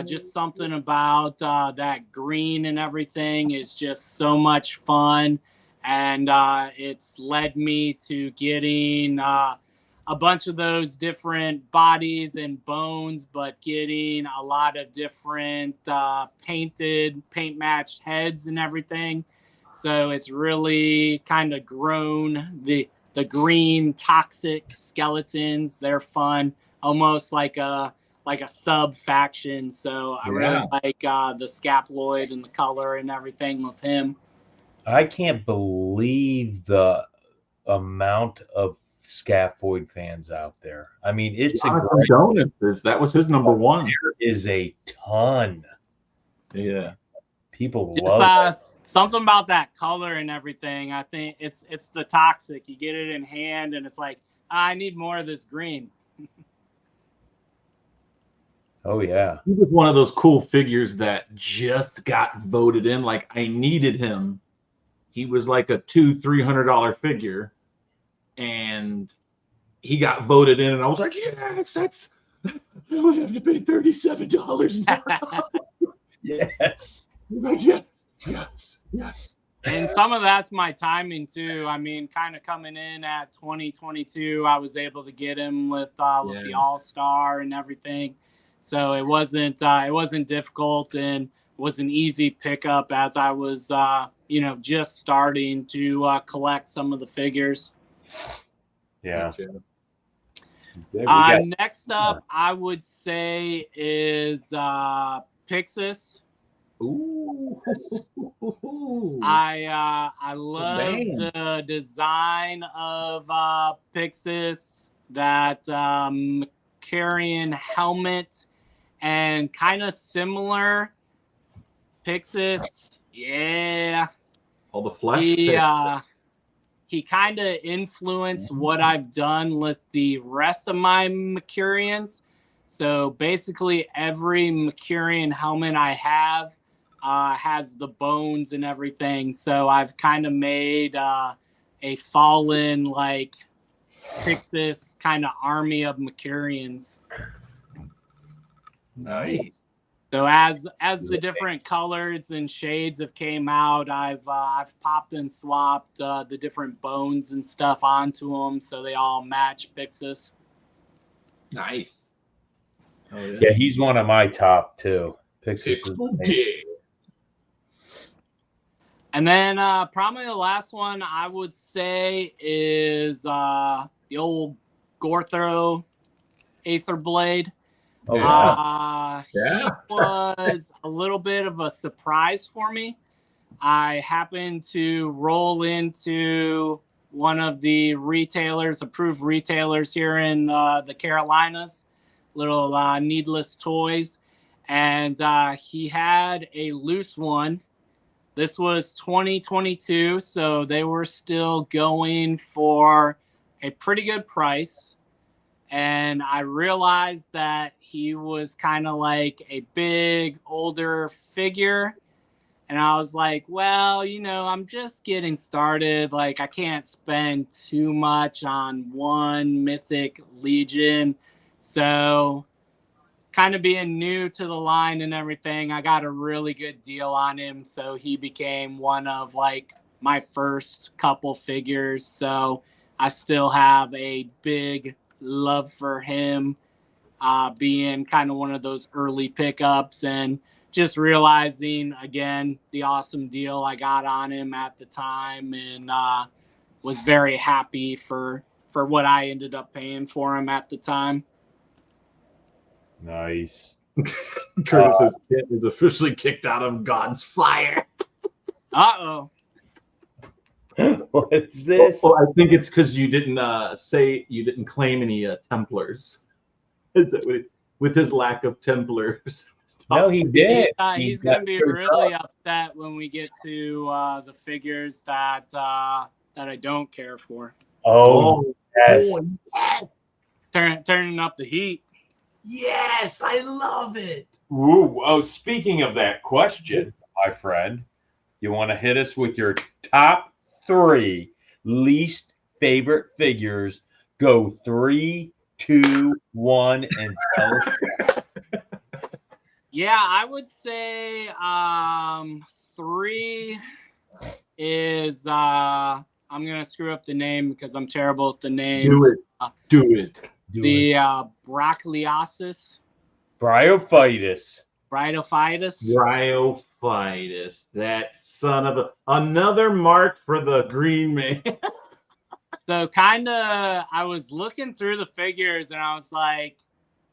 Just something about that green and everything is just so much fun. and it's led me to getting a bunch of those different bodies and bones, but getting a lot of different paint matched heads and everything. So it's really kind of grown the green toxic skeletons. They're fun, almost like a sub faction. So I really like the scaploid and the color and everything with him. I can't believe the amount of Scaphoid fans out there. I mean, it's a great. That was his number one. There is a ton. Yeah. People Just love it. Something about that color and everything. I think it's the toxic. You get it in hand, and it's like, I need more of this green. Oh yeah. He was one of those cool figures that just got voted in. Like, I needed him. He was like a $200-300 figure, and he got voted in, and I was like, yes, that's. I only have to pay $37 now. Yes. Like, yes. And some of that's my timing too. I mean, kind of coming in at 2022, I was able to get him with the All-Star and everything. So it wasn't difficult, and was an easy pickup as I was just starting to collect some of the figures. Yeah. Next up, I would say is Pixis. Ooh. I love the design of Pixis, that Macarian helmet, and kind of similar. Pixis, yeah. All the flesh. He kind of influenced what I've done with the rest of my Macarians. So basically, every Macarian helmet I have has the bones and everything. So I've kind of made a fallen, like, Pixis kind of army of Macarians. Nice. So as the different colors and shades have came out, I've popped and swapped the different bones and stuff onto them, so they all match Pixis. Nice. Oh, yeah, he's one of my top two. Pixis. And then probably the last one I would say is the old Gorthro Aetherblade. Oh, yeah. He was a little bit of a surprise for me. I happened to roll into one of the approved retailers here in the Carolinas, little Needless Toys, and he had a loose one. This was 2022, so they were still going for a pretty good price. And I realized that he was kind of like a big, older figure. And I was like, well, I'm just getting started. Like, I can't spend too much on one Mythic Legion. So, kind of being new to the line and everything, I got a really good deal on him. So, he became one of, like, my first couple figures. So, I still have a big love for him, being kind of one of those early pickups, and just realizing again the awesome deal I got on him at the time, and was very happy for what I ended up paying for him at the time. Nice. Curtis's kid is officially kicked out of God's fire. Uh-oh. What is this? Well, I think it's because you didn't claim any Templars. Is it with his lack of Templars? No, he did. He's going to be really upset when we get to the figures that I don't care for. Oh, yes. Turning up the heat. Yes, I love it. Ooh, oh, speaking of that question, my friend, you want to hit us with your top 3 least favorite figures? Go 3, 2, 1, and tell us. Yeah, I would say 3. is I'm gonna screw up the name because I'm terrible at the names. Do it. Do it. The Brachiosis. Bryophytus. Bryophytus. Bryophytus. That son of another mark for the green man. So kind of, I was looking through the figures and I was like,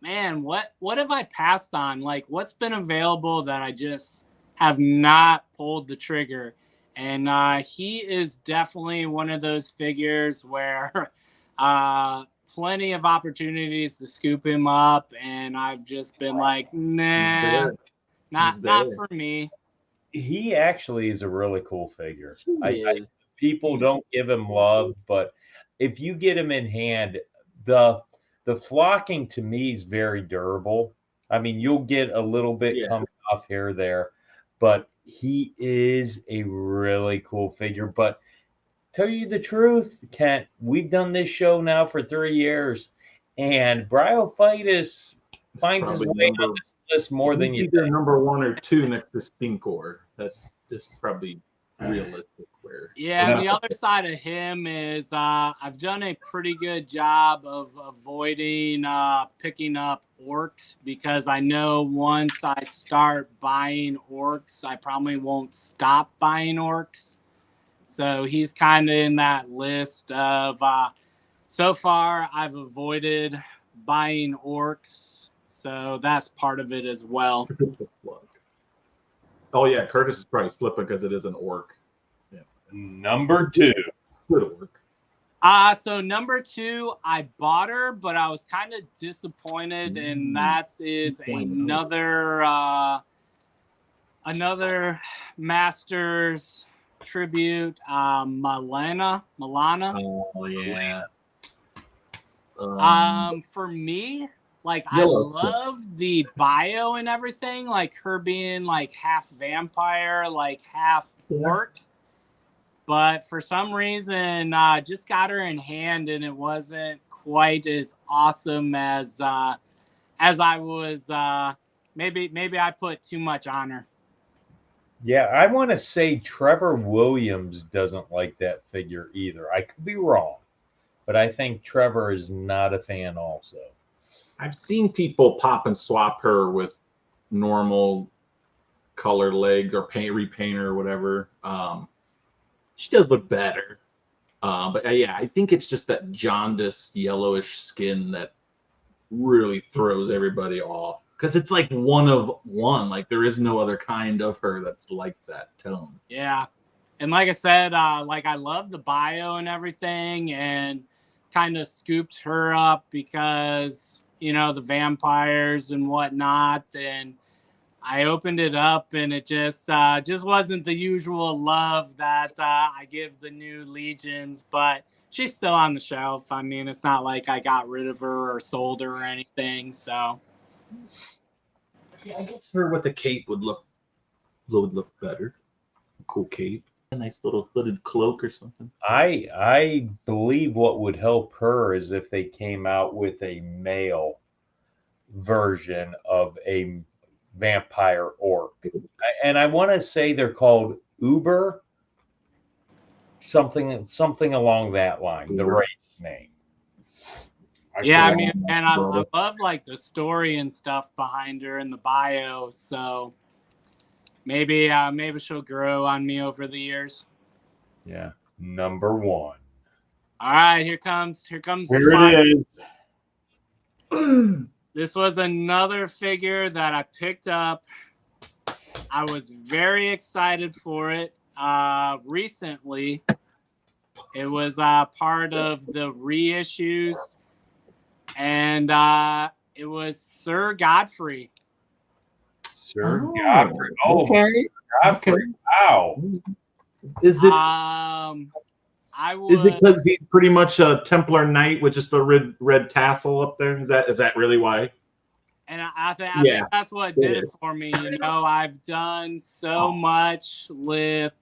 man, what have I passed on? Like, what's been available that I just have not pulled the trigger? And he is definitely one of those figures where plenty of opportunities to scoop him up, and I've just been like, nah, not for me. He actually is a really cool figure. He is. People don't give him love, but if you get him in hand, the flocking to me is very durable. I mean, you'll get a little bit coming off here there, but he is a really cool figure. But tell you the truth, Kent, we've done this show now for 3 years, and Bryophytus finds his way on this list more than you either think. number 1 or 2 next to Stinkor. That's just probably realistic. And the other side of him is I've done a pretty good job of avoiding picking up orcs, because I know once I start buying orcs, I probably won't stop buying orcs. So he's kind of in that list of so far I've avoided buying orcs. So that's part of it as well. Oh yeah, Curtis is probably flipping because it is an orc. Number 2. Good orc. So number 2, I bought her, but I was kind of disappointed, and that is another Masters tribute, Milana. Oh yeah. For me, like, I love the bio and everything, like her being like half vampire, like half orc. But for some reason, just got her in hand, and it wasn't quite as awesome as I was. Maybe I put too much on her. Yeah, I want to say Trevor Williams doesn't like that figure either. I could be wrong, but I think Trevor is not a fan also. I've seen people pop and swap her with normal colored legs or repaint her or whatever. She does look better. But yeah, I think it's just that jaundiced yellowish skin that really throws everybody off. Because it's like one of one. Like, there is no other kind of her that's like that tone. Yeah. And like I said, like, I love the bio and everything, and kind of scooped her up because, you know, the vampires and whatnot. And I opened it up, and it just wasn't the usual love that I give the new Legions, but she's still on the shelf. I mean, it's not like I got rid of her or sold her or anything. So yeah, I guess her with the cape would look better. A cool cape, a nice little hooded cloak or something. I believe what would help her is if they came out with a male version of a vampire orc, and I want to say they're called Uber, something along that line, the race name. Yeah, I mean, and I love like the story and stuff behind her in the bio, so maybe she'll grow on me over the years. Yeah, number 1. All right, here comes Here it is. This was another figure that I picked up. I was very excited for it recently. It was part of the reissues, and it was Sir Godfrey. Sir Godfrey. Oh, okay. Godfrey. Wow. Is it? Is it because he's pretty much a Templar Knight with just a red tassel up there? Is that really why? And I think that's what did it for me. You know, I've done so much with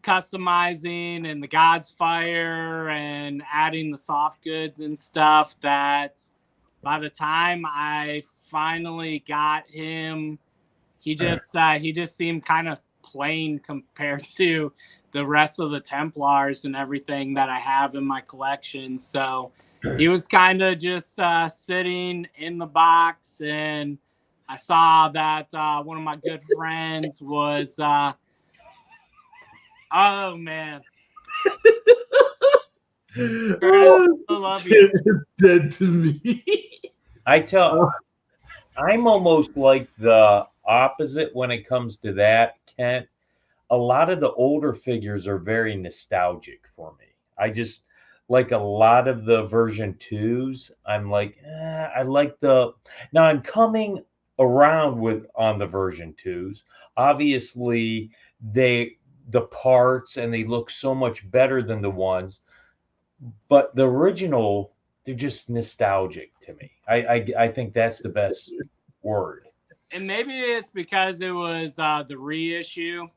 customizing and the God's Fire and adding the soft goods and stuff that by the time I finally got him, he just seemed kind of plain compared to the rest of the Templars and everything that I have in my collection. So he was kind of just sitting in the box, and I saw that one of my good friends was, oh man, Curtis, I love you. Dead to me. I'm almost like the opposite when it comes to that, Kent. A lot of the older figures are very nostalgic for me. I just like a lot of the version 2s. I'm like, I like the now I'm coming around with on the version 2s. Obviously, the parts and they look so much better than the ones, but the original, they're just nostalgic to me. I think that's the best word. And maybe it's because it was the reissue.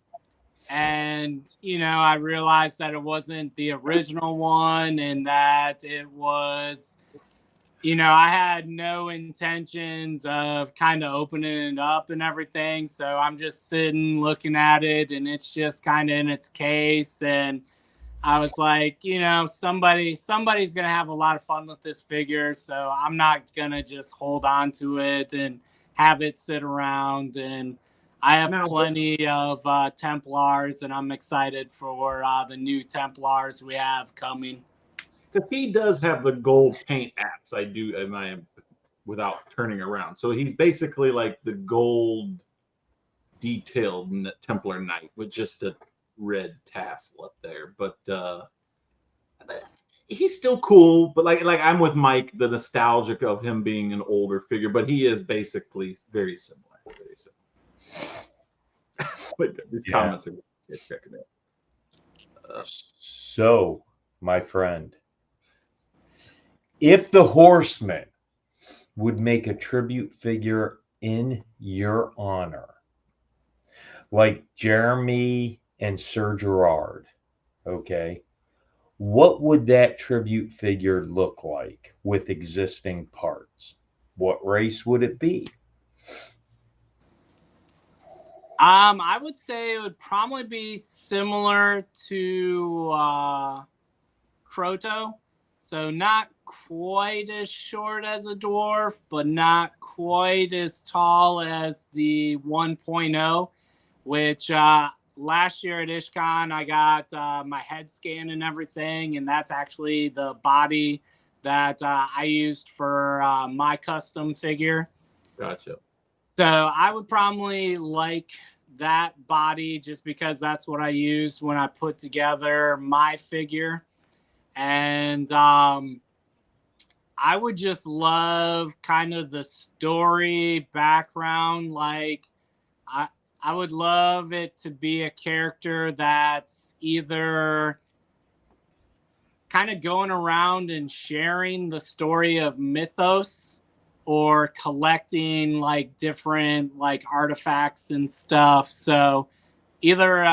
And, you know, I realized that it wasn't the original one and that it was, you know, I had no intentions of kind of opening it up and everything. So I'm just sitting looking at it and it's just kind of in its case. And I was like, you know, somebody's going to have a lot of fun with this figure. So I'm not going to just hold on to it and have it sit around. And I have plenty of Templars, and I'm excited for the new Templars we have coming. Because he does have the gold paint apps. I do, and I am without turning around. So he's basically like the gold detailed Templar Knight with just a red tassel up there. But he's still cool. But like I'm with Mike, the nostalgic of him being an older figure. But he is basically very similar. Very similar. But these comments are checking it. So, my friend, if the Horsemen would make a tribute figure in your honor, like Jeremy and Sir Gerard, okay, what would that tribute figure look like with existing parts? What race would it be? I would say it would probably be similar to Croto. So not quite as short as a dwarf, but not quite as tall as the 1.0, which last year at IshCon, I got my head scan and everything, and that's actually the body that I used for my custom figure. Gotcha. So I would probably like that body just because that's what I used when I put together my figure. And I would just love kind of the story background. Like I would love it to be a character that's either kind of going around and sharing the story of Mythos or collecting like different like artifacts and stuff. So either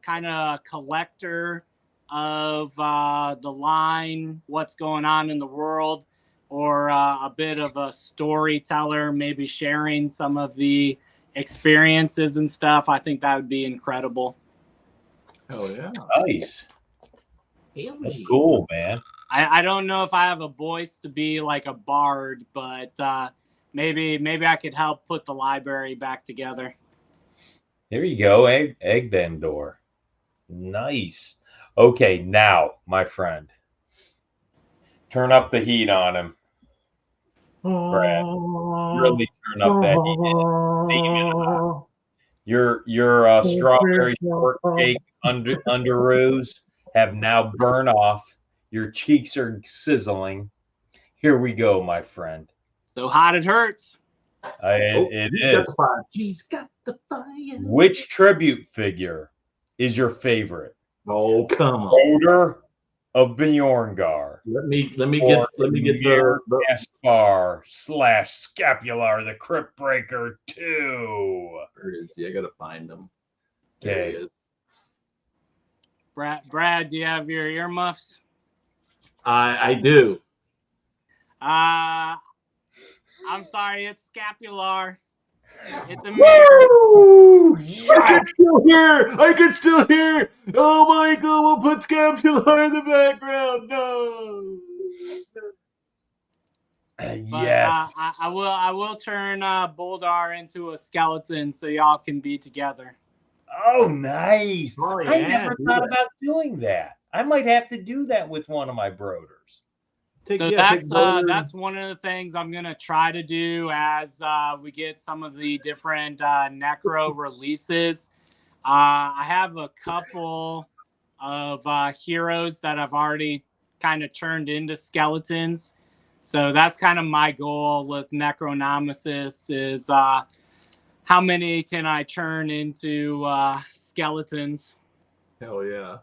kind of a collector of the line, what's going on in the world, or a bit of a storyteller, maybe sharing some of the experiences and stuff. I think that would be incredible. Oh yeah. Nice. That's cool, man. I don't know if I have a voice to be like a bard, but maybe I could help put the library back together. There you go, Egg Vendor. Nice. Okay, now, my friend, turn up the heat on him. Brad, really turn up that heat. Your strawberry shortcake underoos have now burned off. Your cheeks are sizzling. Here we go, my friend. So hot it hurts. It is. She's got the fire. Which tribute figure is your favorite? Oh, come on. Odor of Bjorngar. Let me get the Aspar / Scapular, the Crypt Breaker 2. Where is he? I gotta find him. Okay. Brad, do you have your earmuffs? I do. I'm sorry, it's Scapular. It's a mirror. Woo! I Yes! can still hear. I can still hear. Oh my God! We'll put Scapular in the background. No. But Yes. I will turn Boldar into a skeleton so y'all can be together. Oh, nice. Oh, I yeah, never do thought that. about doing that. I might have to do that with one of my broders. So that's one of the things I'm gonna try to do as we get some of the different Necro releases. I have a couple of heroes that I've already kind of turned into skeletons. So that's kind of my goal with Necronomicus is how many can I turn into skeletons? Hell yeah.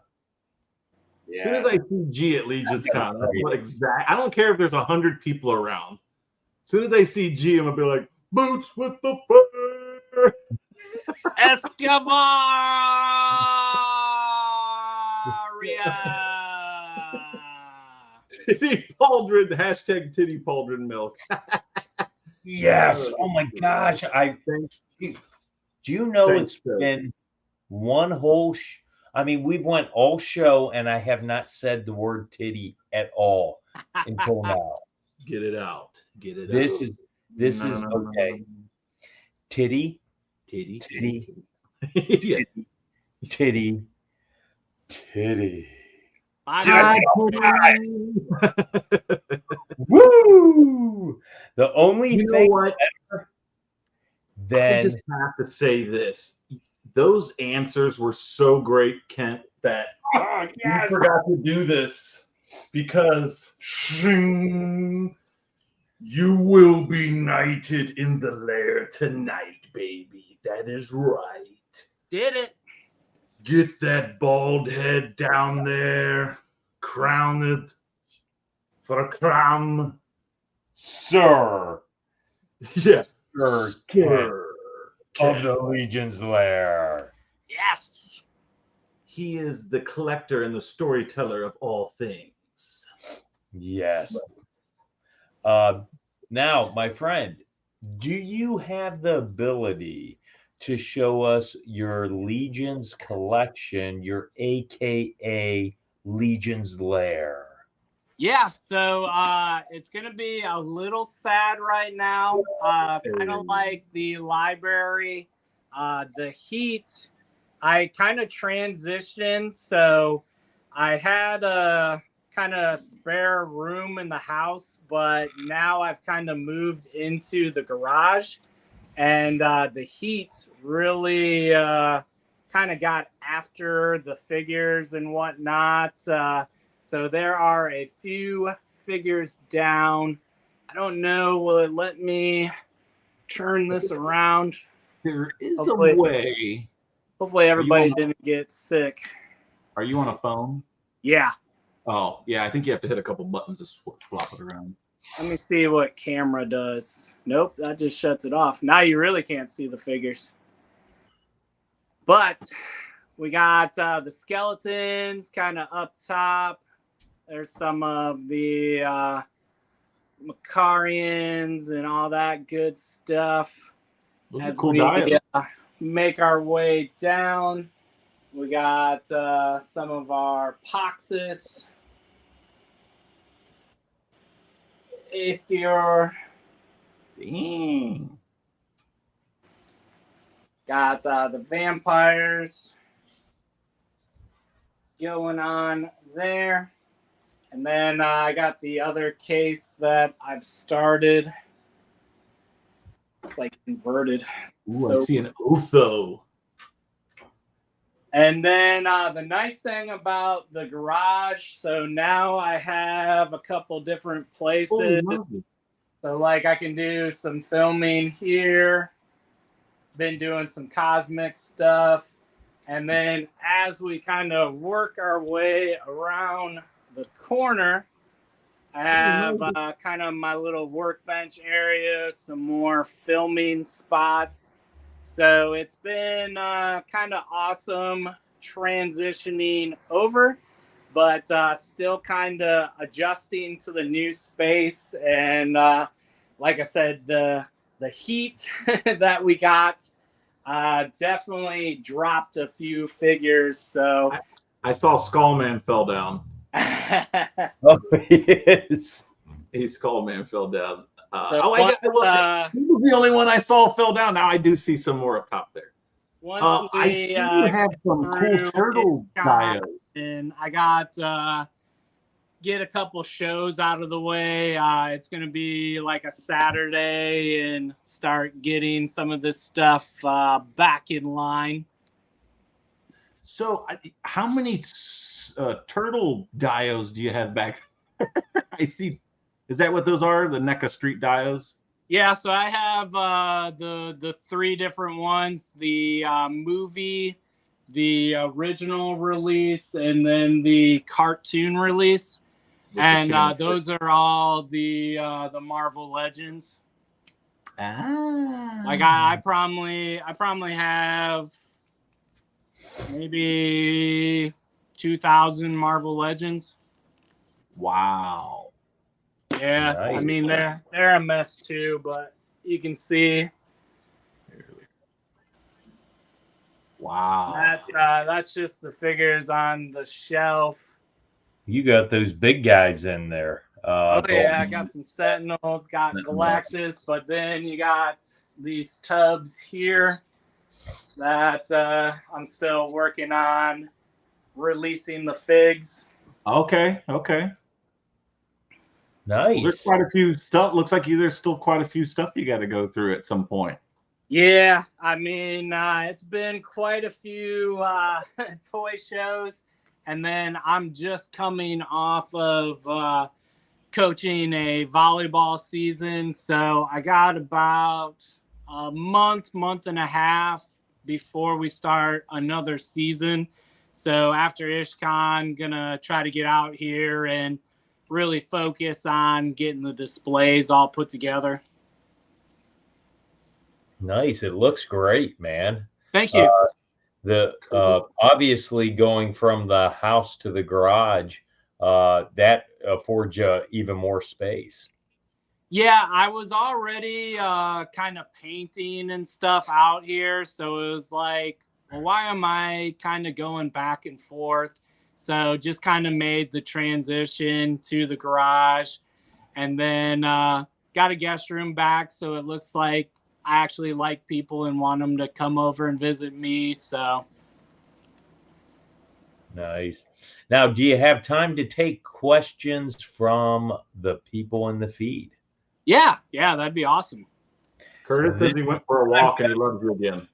Yeah. As soon as I see G at Legion's Con, that's what exact. I don't care if there's 100 people around. As soon as I see G, I'm gonna be like, boots with the fur. Escavaria! Titty Pauldron, hashtag Titty Pauldron milk. Yes. Oh my gosh. Do you know Thanks, it's Phil. been one whole I mean, we've went all show and I have not said the word titty at all until now. Get it out. Get it This out. is okay. Titty, Titty. titty, Yeah. titty, titty. Bye. Woo! The only You know thing what? better I than just have to say this. Those answers were so great, Kent, that oh, you yes. forgot to do this because you will be knighted in the lair tonight, baby. That is right. Did it. Get that bald head down there. Crown it for a crown. Sir, Yes. Sir Kent of the Legion's Lair. Yes. He is the collector and the storyteller of all things. Yes. Now, my friend, do you have the ability to show us your Legion's collection, your AKA Legion's Lair? Yeah, so it's gonna be a little sad right now. Kind of like the library, the heat. I kind of transitioned, so I had a kind of spare room in the house, but now I've kind of moved into the garage, and the heat really kind of got after the figures and whatnot. So there are a few figures down. I don't know. Will it let me turn this around? There is Hopefully- a way. Hopefully everybody didn't get sick. Are you on a phone? Yeah. Oh, yeah. I think you have to hit a couple buttons to flop it around. Let me see what camera does. Nope, that just shuts it off. Now you really can't see the figures. But we got the skeletons kind of up top. There's some of the Macarians and all that good stuff. Those As are cool we dials. make our way down, we got some of our Poxus, Aether, Dang. got the vampires going on there. And then I got the other case that I've started, like inverted. Ooh, I see an Otho. And then the nice thing about the garage, so now I have a couple different places. So like I can do some filming here, been doing some cosmic stuff. And then as we kind of work our way around the corner, I have kind of my little workbench area, some more filming spots. So it's been kind of awesome transitioning over, but still kind of adjusting to the new space. And like I said, the heat that we got definitely dropped a few figures. So I saw Skullman fell down. Oh, yes. Skullman fell down. once, he was the only one I saw fell down. Now I do see some more up top there. once I we see you have some cool turtle diodes. and I got get a couple shows out of the way. It's going to be like a Saturday and start getting some of this stuff back in line. So, how many turtle diodes do you have back? I see. Is that what those are? The NECA Street diodes? Yeah, so I have the three different ones: the movie, the original release, and then the cartoon release. And those are all the Marvel Legends. Ah. Like I probably have maybe 2,000 Marvel Legends. Wow. Yeah, Nice. I mean they're a mess too, but you can see. Wow. That's just the figures on the shelf. You got those big guys in there. Yeah, I got some Sentinels, got Galactus, but then you got these tubs here that I'm still working on releasing the figs. Okay. Nice. Well, there's quite a few stuff. Looks like there's still quite a few stuff you got to go through at some point. Yeah, I mean, it's been quite a few toy shows, and then I'm just coming off of coaching a volleyball season, so I got about a month and a half before we start another season. So after IshCon, gonna try to get out here and really focus on getting the displays all put together. Nice. It looks great, man. Thank you. Obviously going from the house to the garage, that affords you even more space. Yeah, I was already kind of painting and stuff out here, so it was like, well, why am I kind of going back and forth? So just kind of made the transition to the garage, and then got a guest room back, so it looks like I actually like people and want them to come over and visit me. So nice. Now, do you have time to take questions from the people in the feed? yeah, that'd be awesome. Curtis says he went for a walk and he loves you again.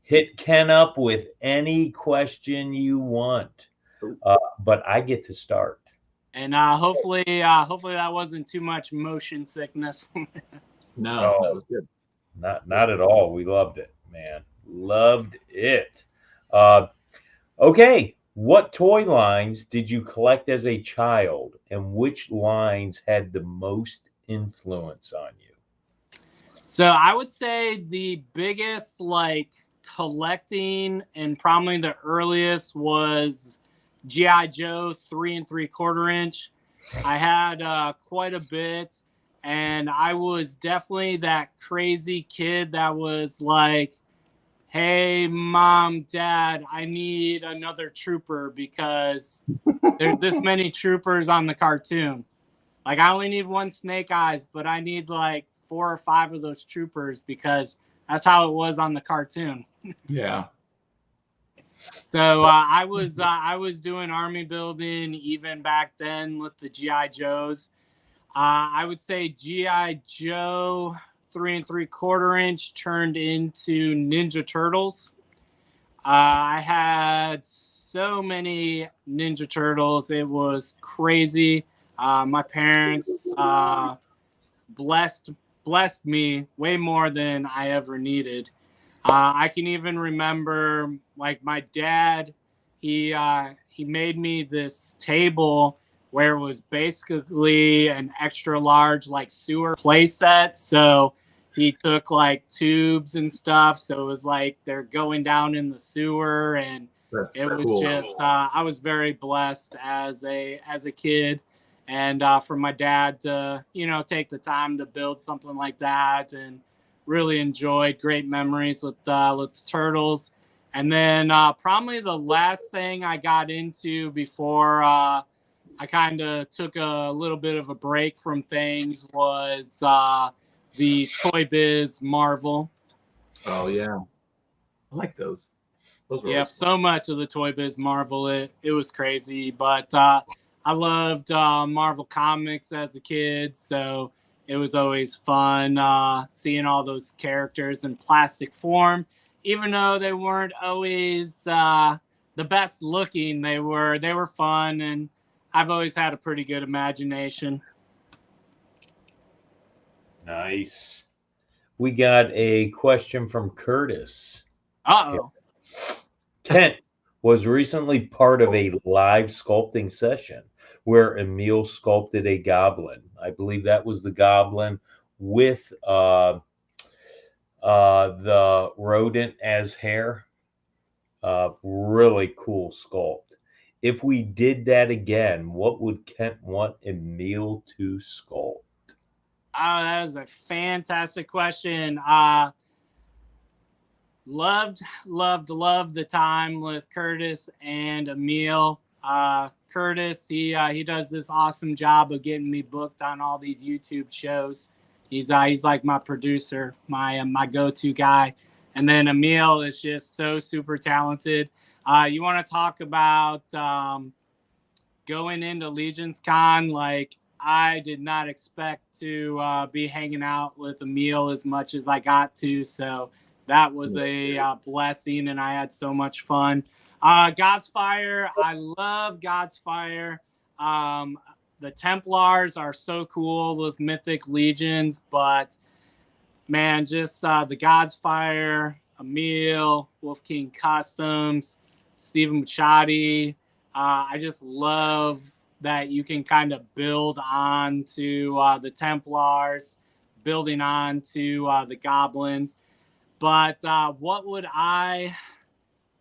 Hit Ken up with any question you want, but I get to start. And hopefully that wasn't too much motion sickness. No, that was good. Not at all. We loved it, man. Loved it. Okay. What toy lines did you collect as a child, and which lines had the most influence on you? So I would say the biggest collecting and probably the earliest was G.I. Joe 3 3/4 inch. I had quite a bit, and I was definitely that crazy kid that was like, hey, mom, dad, I need another trooper because there's this many troopers on the cartoon. Like, I only need one Snake Eyes, but I need like 4 or 5 of those troopers because that's how it was on the cartoon. Yeah. So I was doing army building even back then with the G.I. Joes. I would say G.I. Joe 3 3/4 inch turned into Ninja Turtles. I had so many Ninja Turtles. It was crazy. My parents blessed me way more than I ever needed. I can even remember, like, my dad, he made me this table where it was basically an extra large like sewer play set. So he took like tubes and stuff. So it was like they're going down in the sewer, and it was just I was very blessed as a kid, and for my dad to take the time to build something like that and really enjoyed. Great memories with the turtles. And then probably the last thing I got into before I kind of took a little bit of a break from things was the Toy Biz Marvel. Oh yeah, I like those. Those were Yep, always fun. so much of the Toy Biz Marvel, it was crazy. But I loved Marvel Comics as a kid, so it was always fun seeing all those characters in plastic form. Even though they weren't always the best looking, they were fun, and I've always had a pretty good imagination. Nice. We got a question from Curtis. Uh-oh. Kent was recently part of a live sculpting session where Emil sculpted a goblin. I believe that was the goblin with the rodent as hair. Really cool sculpt. If we did that again, what would Kent want Emil to sculpt? Oh, that is a fantastic question. Loved the time with Curtis and Emil. Curtis, he does this awesome job of getting me booked on all these YouTube shows. He's like my producer, my go-to guy. And then Emil is just so super talented. You want to talk about going into Legion's Con? Like, I did not expect to be hanging out with Emil as much as I got to. So that was a blessing, and I had so much fun. God's Fire, I love God's Fire. The Templars are so cool with Mythic Legions, but man, just the God's Fire, Emil, Wolf King Customs, Stephen Machadi. I just love that you can kind of build on to the Templars, building on to the Goblins. But what would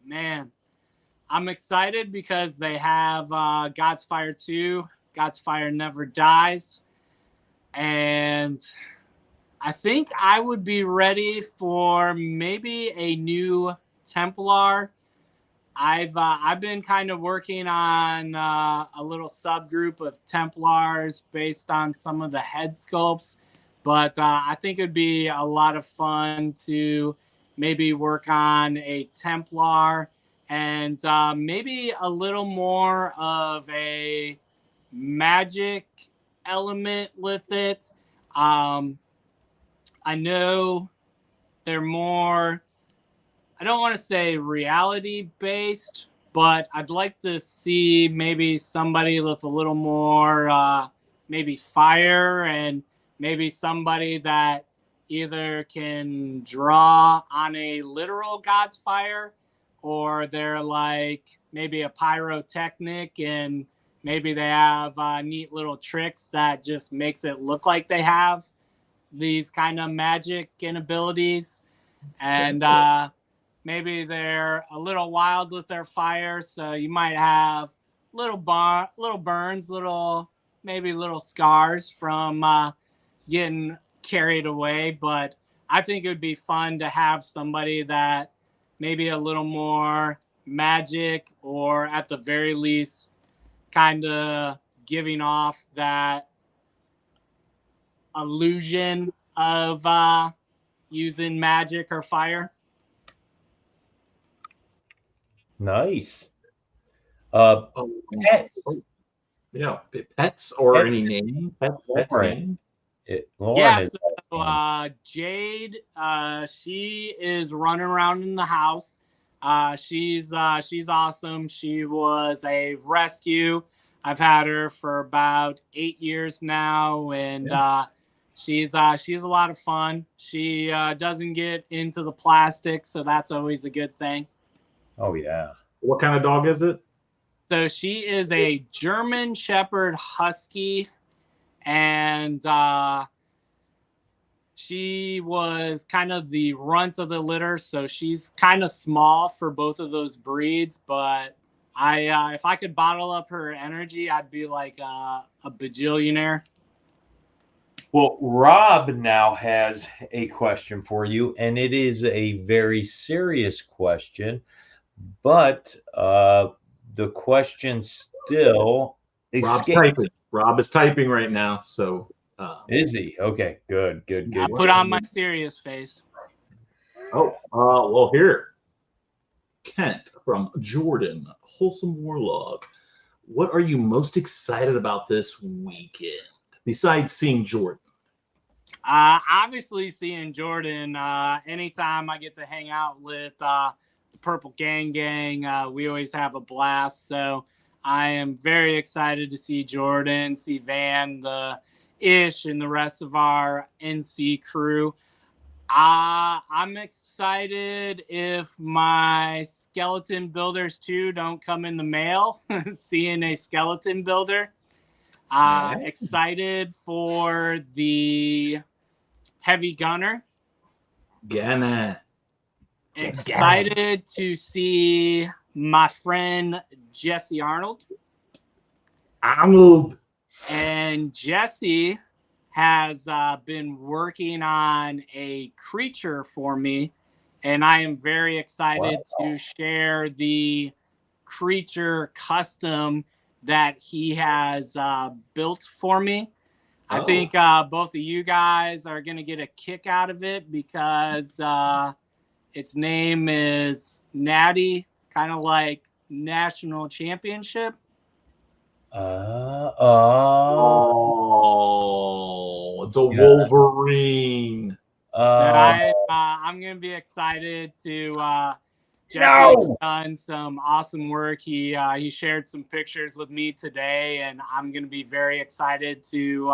man, I'm excited because they have God's Fire 2, God's Fire Never Dies. And I think I would be ready for maybe a new Templar. I've been kind of working on a little subgroup of Templars based on some of the head sculpts, but I think it'd be a lot of fun to maybe work on a Templar and maybe a little more of a magic element with it. I know they're more, I don't want to say reality based, but I'd like to see maybe somebody with a little more maybe fire, and maybe somebody that either can draw on a literal God's fire, or they're like maybe a pyrotechnic and maybe they have neat little tricks that just makes it look like they have these kind of magic and abilities. And maybe they're a little wild with their fire, so you might have little burns, maybe little scars from getting carried away. But I think it would be fun to have somebody that maybe a little more magic, or at the very least kind of giving off that illusion of using magic or fire. Nice. Oh, Pets. yeah, pets or Pets. any name. Pets Lauren. name. Lauren Yeah, is so Jade, she is running around in the house. She's awesome. She was a rescue. I've had her for about 8 years now, and she's a lot of fun. She doesn't get into the plastic, so that's always a good thing. Oh yeah. What kind of dog is it? So she is a German Shepherd Husky, and she was kind of the runt of the litter, so she's kind of small for both of those breeds. But if I could bottle up her energy, I'd be like a bajillionaire. Well, Rob now has a question for you, and it is a very serious question, but the question still Rob's escapes. typing. Rob is typing right now. So, Is he? Okay, good, good, I good. put on my serious face. well, here. Kent from Jordan, Wholesome Warlock. What are you most excited about this weekend besides seeing Jordan? Obviously, seeing Jordan, anytime I get to hang out with the Purple Gang, we always have a blast. So I am very excited to see Jordan, see Van, the Ish, and the rest of our NC crew. I'm excited if my skeleton builders too don't come in the mail. Seeing a skeleton builder. Excited for the heavy gunner. Gana. Excited to see my friend Jesse Arnold. And Jesse has been working on a creature for me, and I am very excited to share the creature custom that he has built for me. I think both of you guys are going to get a kick out of it because its name is Natty, kind of like national championship. It's a Wolverine. That I'm going to be excited to. Jesse's done some awesome work. He shared some pictures with me today, and I'm going to be very excited to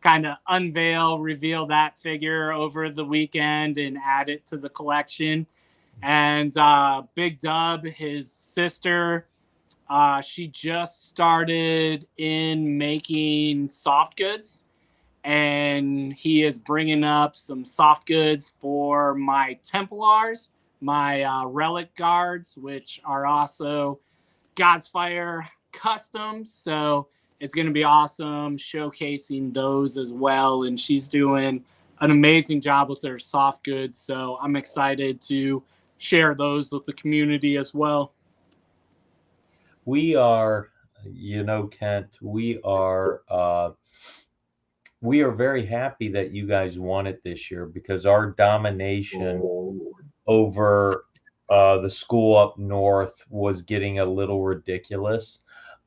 kind of reveal that figure over the weekend and add it to the collection. And Big Dub, his sister, she just started in making soft goods, and he is bringing up some soft goods for my Templars, my relic guards, which are also God's Fire customs. So it's going to be awesome showcasing those as well. And she's doing an amazing job with her soft goods. So I'm excited to share those with the community as well. We are, Kent, we are very happy that you guys won it this year because our domination over the school up north was getting a little ridiculous.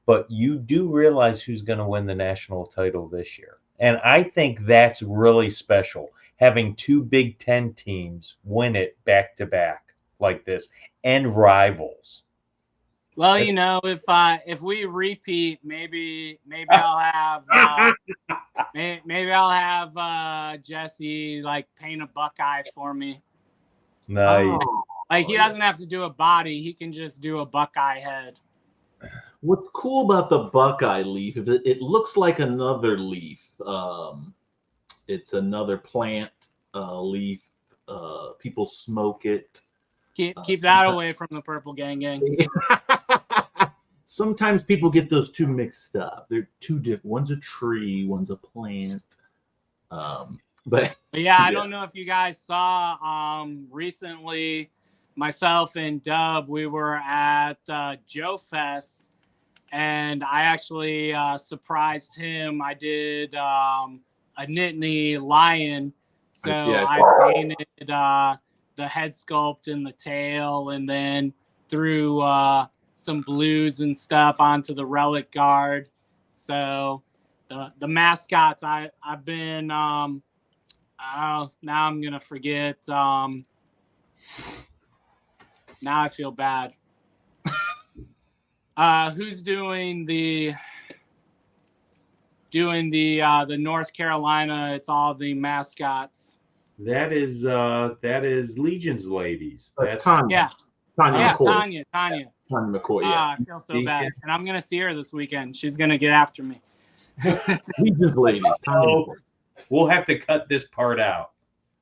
But you do realize who's going to win the national title this year. And I think that's really special, having two Big Ten teams win it back to back like this and rivals. Well, if we repeat, maybe I'll have maybe I'll have Jesse like paint a Buckeye for me. Nice. Like he doesn't have to do a body; he can just do a Buckeye head. What's cool about the Buckeye leaf? It looks like another leaf. It's another plant leaf. People smoke it. Keep that away from the Purple Gang. Sometimes people get those two mixed up. They're two different. One's a tree, one's a plant. But yeah, I don't know if you guys saw recently, myself and Dub, we were at Joe Fest, and I actually surprised him. I did a Nittany lion, so I painted the head sculpt and the tail, and then threw some blues and stuff onto the relic guard. So the mascots, I've been now I'm gonna forget. Now I feel bad. Who's doing the North Carolina? It's all the mascots. That is Legion's ladies. That's Tanya. Tanya McCoy. Tanya McCoy, yeah. I feel so bad. And I'm going to see her this weekend. She's going to get after me. Legion's ladies. We'll have to cut this part out.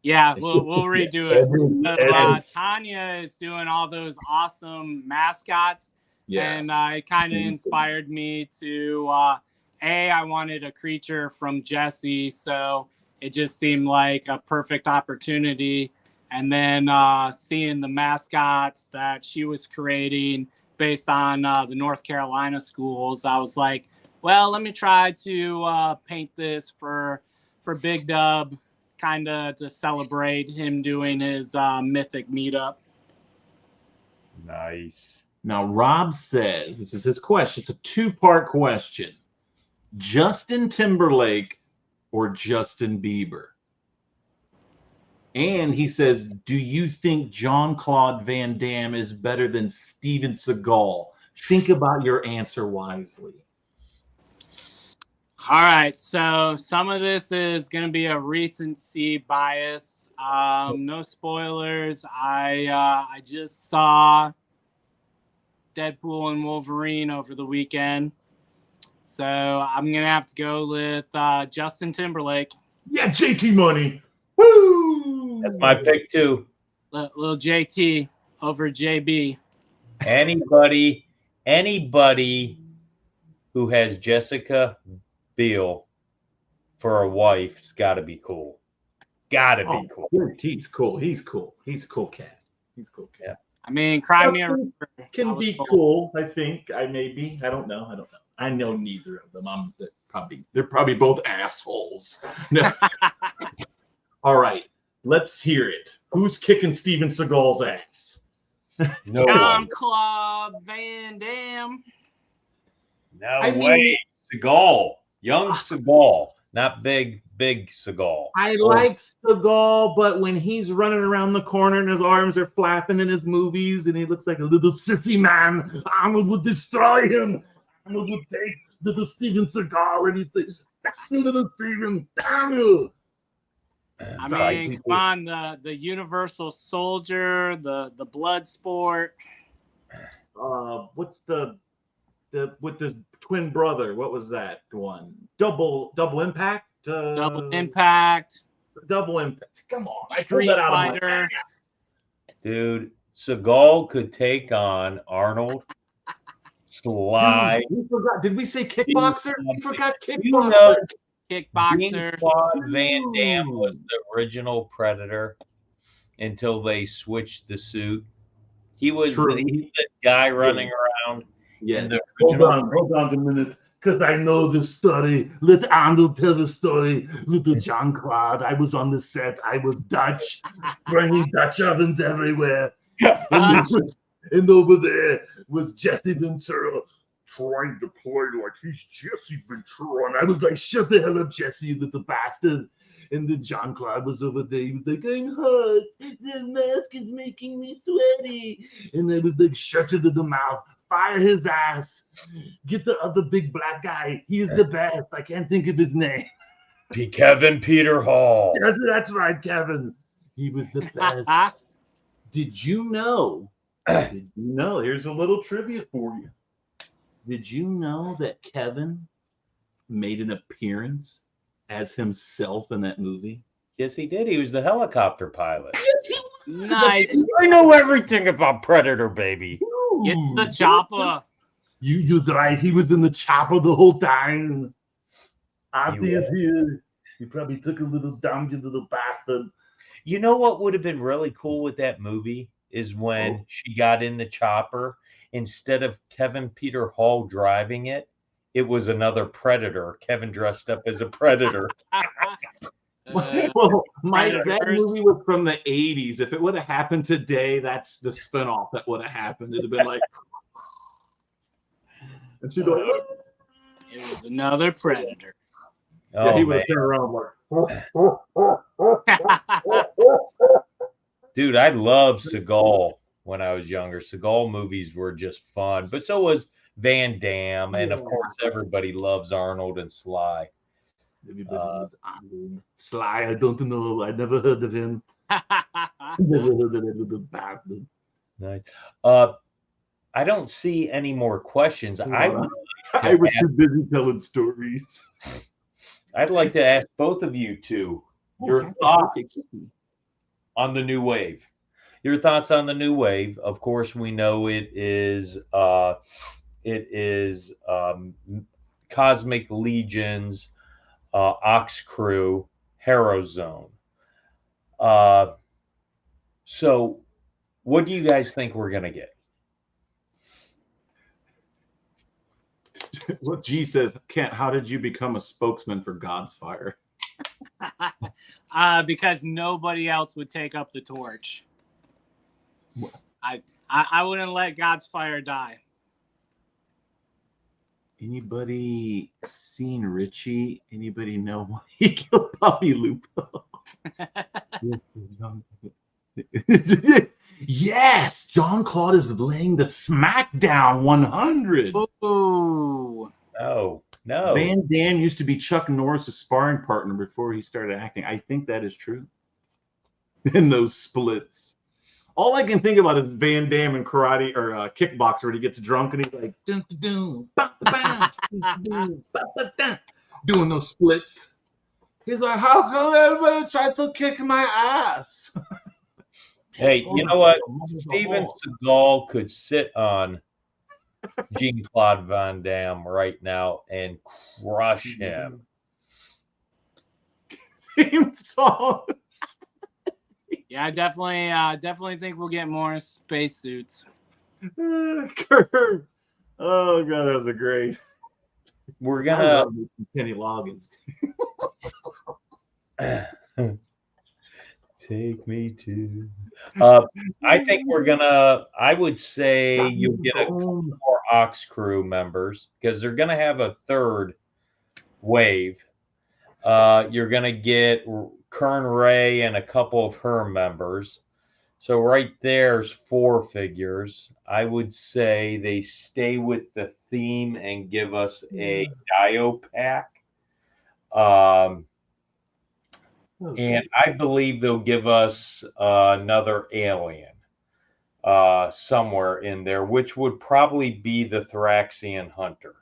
Yeah, we'll redo it. Tanya is doing all those awesome mascots. Yes. And it kind of inspired me to I wanted a creature from Jessie, so it just seemed like a perfect opportunity. And then seeing the mascots that she was creating based on the North Carolina schools, I was like, well, let me try to paint this for Big Dub, kind of to celebrate him doing his Mythic meetup. Nice. Now, Rob says, this is his question. It's a two-part question. Justin Timberlake or Justin Bieber? And he says, do you think Jean-Claude Van Damme is better than Steven Seagal? Think about your answer wisely. All right, so some of this is going to be a recency bias. No spoilers. I just saw Deadpool and Wolverine over the weekend, so I'm gonna have to go with Justin Timberlake. Yeah, JT money. Woo! That's my pick too. Little JT over JB. Anybody who has Jessica Biel for a wife's got to be cool. Got to be cool. He's cool. He's cool. He's a cool cat. He's a cool cat. Yeah. I mean, Cry Me a River Can be cool. I think. I don't know. I know neither of them. They're probably both assholes. No. All right, let's hear it. Who's kicking Steven Seagal's ass? No Jean-Claude Van Damme. No way. Seagal. Young Seagal. Not big Seagal. I like Seagal, but when he's running around the corner and his arms are flapping in his movies and he looks like a little sissy man, Arnold would destroy him. Arnold would take little Steven Seagal and he'd say, damn you, little Steven, damn you. I mean, come on, the Universal Soldier, the blood sport. What's the with the twin brother? What was that one? Double Impact. Double Impact. Double Impact. Come on, Street I pulled that Fighter. out of my Dude, Seagal could take on Arnold, Sly. Dude, we forgot. Did we say kickboxer? We forgot kickboxer. You know, Kickboxer. Jean-Claude Van Damme was the original Predator until they switched the suit. He was the guy running around. Yeah. The Hold on a minute, because I know the story. Let Arnold tell the story. Little Jean-Claude, I was on the set. I was Dutch, bringing Dutch ovens everywhere. And over there was Jesse Ventura trying to play like he's Jesse Ventura. And I was like, shut the hell up, Jesse, you little bastard. And then Jean-Claude was over there. He was like, I'm hot. The mask is making me sweaty. And I was like, shut your little mouth. Fire his ass. Get the other big black guy. He is the best. I can't think of his name. Kevin Peter Hall. That's right, Kevin. He was the best. Did you know? Here's a little trivia for you. Did you know that Kevin made an appearance as himself in that movie? Yes, he did. He was the helicopter pilot. Yes, he was. Nice. I know everything about Predator, baby. Get the chopper. You was right. He was in the chopper the whole time. Ozzy is here. He probably took a little dumb, you little bastard. You know what would have been really cool with that movie is when she got in the chopper, instead of Kevin Peter Hall driving it, it was another Predator. Kevin dressed up as a Predator. Well, Mike, that movie was from the 80s. If it would have happened today, that's the spinoff that would have happened. It'd have been like, and she'd go, it was another Predator. Oh, yeah, he would have turned around like, dude, I loved Seagal when I was younger. Seagal movies were just fun, but so was Van Damme, and of course, everybody loves Arnold and Sly. Everybody loves Arnold. Sly, I don't know. I never heard of him. Never heard of that little bastard. Nice. I don't see any more questions. I was too busy telling stories. I'd like to ask both of you two your thoughts on the new wave. Your thoughts on the new wave. Of course, we know it is Cosmic Legions, Ox Crew, Hero Zone. So what do you guys think we're gonna get? What G says, Kent, how did you become a spokesman for God's Fire? Because nobody else would take up the torch. I wouldn't let God's Fire die. Anybody seen Richie? Anybody know why he killed Bobby Lupo? Yes, John Claude is laying the SmackDown 100. Ooh. Oh, no. Van Dam used to be Chuck Norris' sparring partner before he started acting. I think that is true. In those splits. All I can think about is Van Dam and karate or kickboxer when he gets drunk and he's like dun, dun, dun, ba, ba, ba, doing those splits. He's like, how come everybody tried to kick my ass? Hey, you know what? Steven Seagal could sit on Jean-Claude Van Damme right now and crush him. Theme song. Yeah, I definitely think we'll get more spacesuits. Curve. Oh god, that was a great. We're gonna Kenny Loggins. take me to. I think we're gonna. I would say you'll get a couple more Ox Crew members because they're gonna have a third wave. You're gonna get Kern Ray and a couple of her members. So right there's 4 figures. I would say they stay with the theme and give us a Dio pack. And I believe they'll give us another alien somewhere in there, which would probably be the Thraxian Hunter,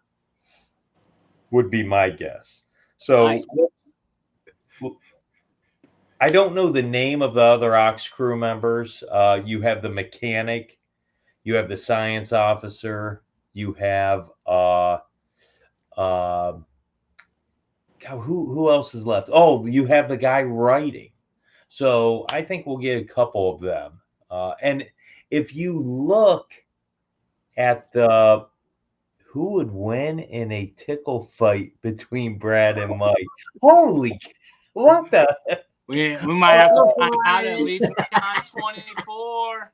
would be my guess. So Nice. I don't know the name of the other Ox Crew members. You have the mechanic, you have the science officer, you have God, who else is left? Oh, you have the guy writing. So I think we'll get a couple of them. And if you look at the who would win in a tickle fight between Brad and Mike, holy, what the? We might have to find out at Legion 24.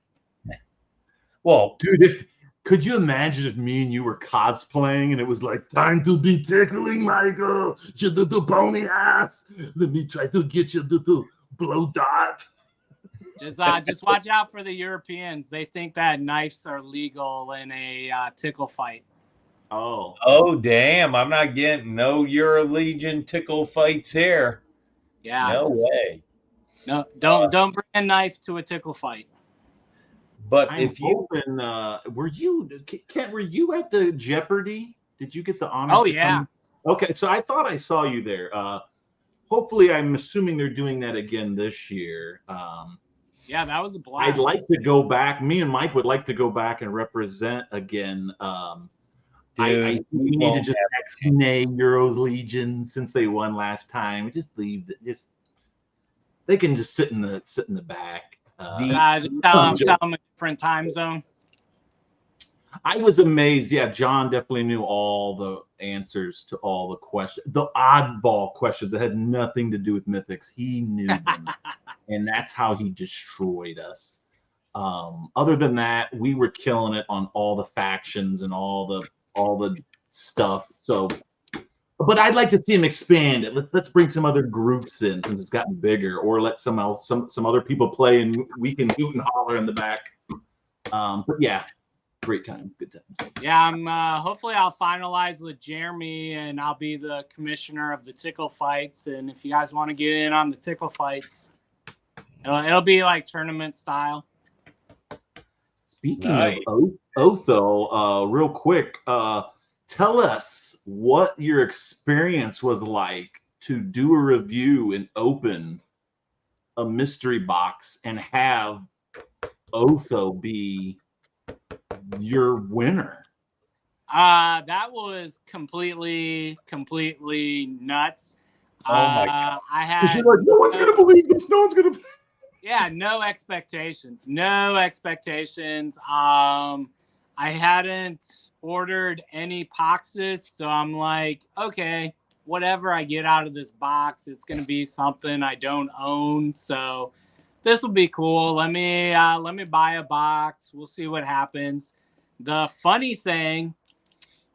Well, dude, could you imagine if me and you were cosplaying and it was like time to be tickling Michael, your little bony ass? Let me try to get your little blow dart. Just watch out for the Europeans. They think that knives are legal in a tickle fight. Oh, damn! I'm not getting no Eurolegion tickle fights here. Yeah. No way. No, don't bring a knife to a tickle fight. But I'm if you hoping, were you, Kent, were you at the Jeopardy? Did you get the honor? Oh yeah. Okay, so I thought I saw you there. Hopefully, I'm assuming they're doing that again this year. Yeah, that was a blast. I'd like to go back. Me and Mike would like to go back and represent again. I think we need to just ex-nay Eurolegion since they won last time. Just leave. They can just sit in the back. Just tell them a different time zone. I was amazed. Yeah, John definitely knew all the answers to all the questions, the oddball questions that had nothing to do with Mythics. He knew them, and that's how he destroyed us. Other than that, we were killing it on all the factions and all the stuff. So, but I'd like to see him expand it. Let's bring some other groups in since it's gotten bigger, or let some other people play and we can hoot and holler in the back. But yeah. Great time, good times. Yeah, I'm. Hopefully, I'll finalize with Jeremy, and I'll be the commissioner of the tickle fights. And if you guys want to get in on the tickle fights, it'll be like tournament style. Speaking of Otho, real quick, tell us what your experience was like to do a review and open a mystery box and have Otho be your winner. That was completely nuts. Oh my I Because had you're like, no one's gonna believe this. No one's gonna. yeah, no expectations. No expectations. I hadn't ordered any boxes, so I'm like, okay, whatever I get out of this box, it's gonna be something I don't own. So this will be cool. Let me buy a box. We'll see what happens. The funny thing,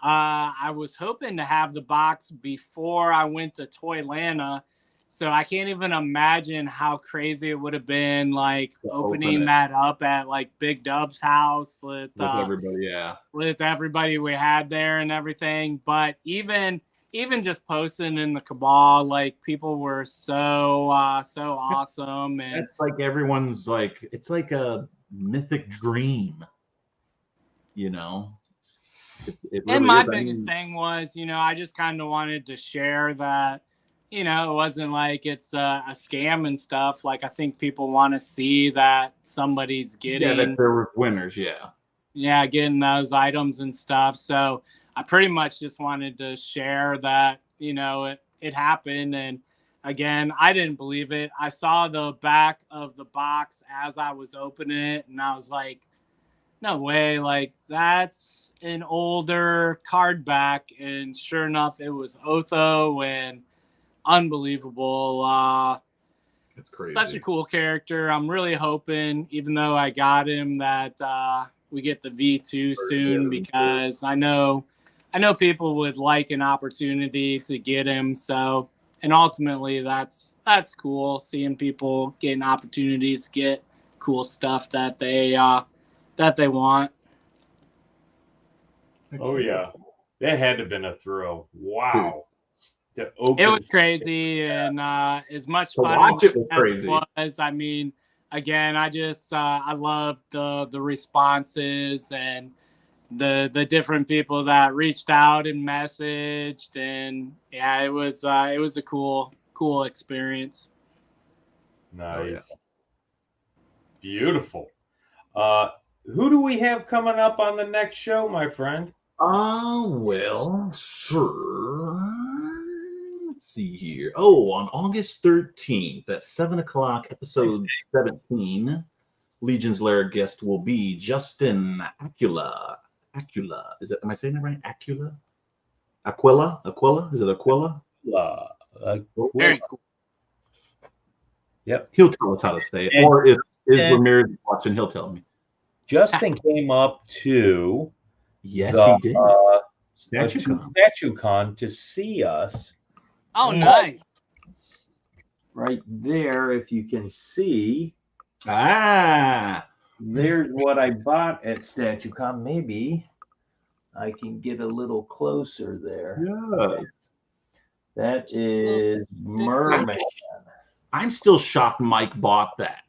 I was hoping to have the box before I went to Toylanta. So I can't even imagine how crazy it would have been like opening that up at like Big Dub's house with everybody, yeah, with everybody we had there and everything. But even just posting in the cabal, like people were so awesome, and that's like everyone's like, it's like a mythic dream, you know. It really and my is. biggest thing was, I just kind of wanted to share that, it wasn't like it's a scam and stuff. Like, I think people want to see that somebody's getting, that there were winners, getting those items and stuff. So I pretty much just wanted to share that, it happened. And again, I didn't believe it. I saw the back of the box as I was opening it, and I was like, no way, like that's an older card back. And sure enough, it was Otho, and unbelievable. It's crazy. Such a cool character. I'm really hoping, even though I got him, that we get the V2 soon, because I know people would like an opportunity to get him. So, and ultimately that's cool, seeing people getting opportunities to get cool stuff that they want. Oh yeah, that had to have been a thrill. Wow. To open It was crazy, and as much to fun watch it was as crazy. it was, I mean, again, I just I loved the responses and the different people that reached out and messaged, and yeah, it was a cool experience. Nice. Oh, yeah. Beautiful. Who do we have coming up on the next show, my friend? Well, sir. Let's see here. Oh, on August 13th at 7 o'clock, episode 17, Legion's Lair guest will be Justin Aquila. Is that, am I saying that right? Aquila? Aquila? Is it Aquila? Very cool. Yep. He'll tell us how to say it. Or if Ramirez is watching, he'll tell me. Justin came up to he did. StatueCon to see us. Oh, nice. Right there, if you can see. There's what I bought at StatueCon. Maybe I can get a little closer there. Yeah. That is Merman. I'm still shocked Mike bought that.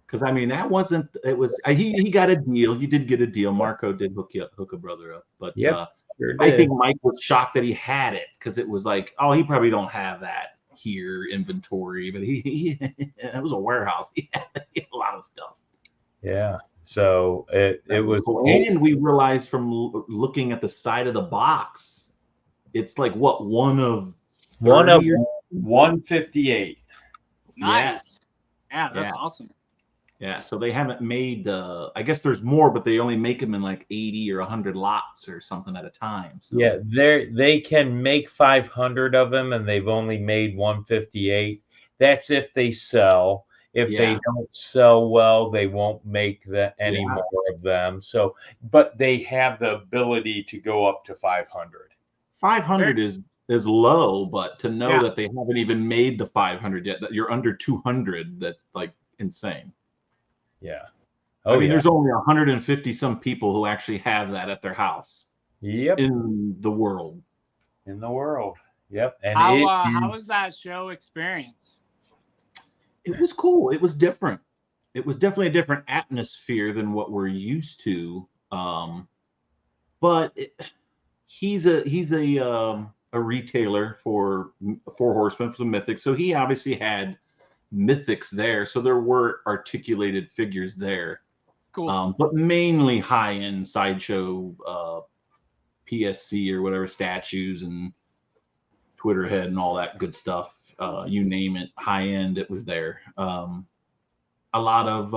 Because I mean, that wasn't. It was he got a deal. You did get a deal. Marco did hook a brother up, but I think Mike was shocked that he had it, because it was like, oh, he probably don't have that here inventory, but he it was a warehouse. He had a lot of stuff. Yeah. So it was cool. And we realized from looking at the side of the box, it's like what, one of 158. Nice. Yeah, that's awesome. Yeah, so they haven't made, I guess there's more, but they only make them in like 80 or 100 lots or something at a time. So. Yeah, they can make 500 of them, and they've only made 158. That's if they sell. If they don't sell well, they won't make any more of them. So, but they have the ability to go up to 500. 500 is low, but to know that they haven't even made the 500 yet, that you're under 200, that's like insane. Yeah. I mean, there's only 150 some people who actually have that at their house. Yep. In the world. Yep. And how was that show experience? It was cool. It was different. It was definitely a different atmosphere than what we're used to. But he's a retailer for Four Horsemen for the Mythic, so he obviously had Mythics there, so there were articulated figures there. Cool. But mainly high-end sideshow PSC or whatever statues and Twitter head and all that good stuff. You name it, high end, it was there. A lot of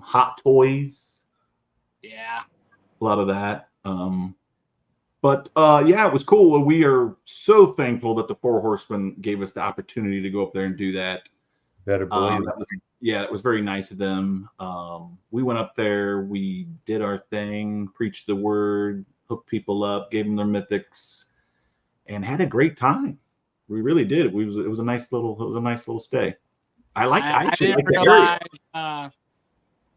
hot toys. Yeah. A lot of that. But yeah, it was cool. We are so thankful that the Four Horsemen gave us the opportunity to go up there and do that. Better believe it. Yeah, it was very nice of them. We went up there, we did our thing, preached the word, hooked people up, gave them their mythics, and had a great time. We really did. It was a nice little stay. I actually didn't like the area. realize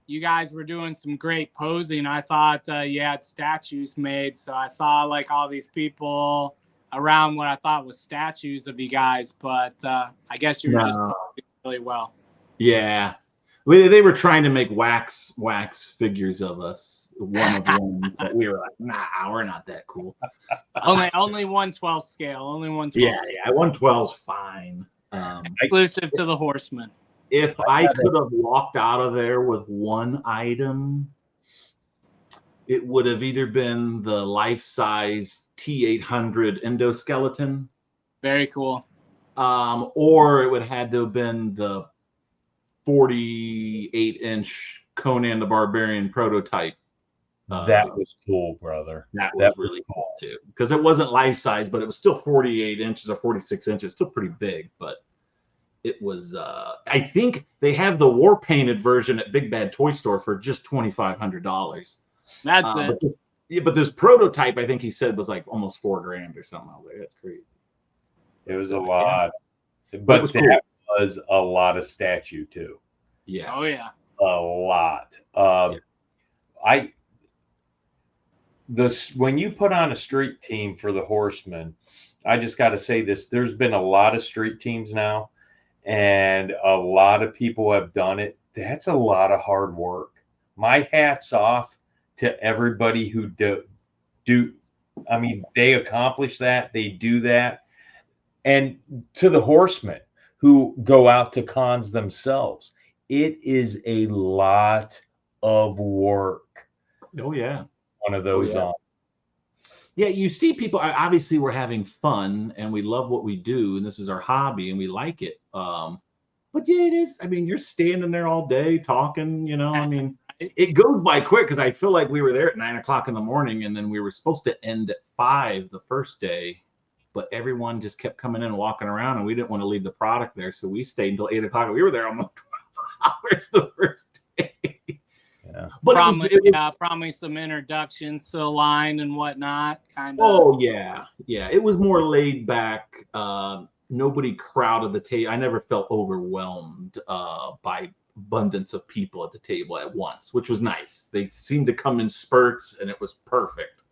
you guys were doing some great posing. I thought you had statues made, so I saw like all these people around what I thought was statues of you guys, but I guess you were just posing really well. Yeah, they were trying to make wax figures of us, one of one, but we were like, nah, we're not that cool. only 1/12 scale, only 1/12. Yeah, 1/12's fine. Exclusive to the Horsemen. If I could have walked out of there with one item, it would have either been the life-size T800 endoskeleton. Very cool. Or it would have had to have been the 48-inch Conan the Barbarian prototype. That was cool, brother. That was really cool too, because it wasn't life size, but it was still 48 inches or 46 inches, still pretty big. But it was. I think they have the war painted version at Big Bad Toy Store for just $2,500. That's it. But this prototype, I think he said, was like almost $4,000 or something. I was like, that's crazy. It was a lot, But it was cool. was a lot of statue too. Yeah. Oh yeah. A lot. When you put on a street team for the Horsemen, I just got to say this: there's been a lot of street teams now, and a lot of people have done it. That's a lot of hard work. My hat's off to everybody who do. I mean, they accomplish that. They do that, and to the Horsemen who go out to cons themselves. It is a lot of work. Oh yeah. One of those on. Yeah, you see people, obviously we're having fun and we love what we do and this is our hobby and we like it. But yeah, it is. I mean, you're standing there all day talking, I mean, it goes by quick because I feel like we were there at 9 o'clock in the morning and then we were supposed to end at 5 the first day, but everyone just kept coming in and walking around and we didn't want to leave the product there. So we stayed until 8 o'clock. We were there almost 12 hours the first day. Yeah. But probably some introductions to the line and whatnot. Kind of. Oh yeah. It was more laid back. Nobody crowded the table. I never felt overwhelmed by abundance of people at the table at once, which was nice. They seemed to come in spurts, and it was perfect.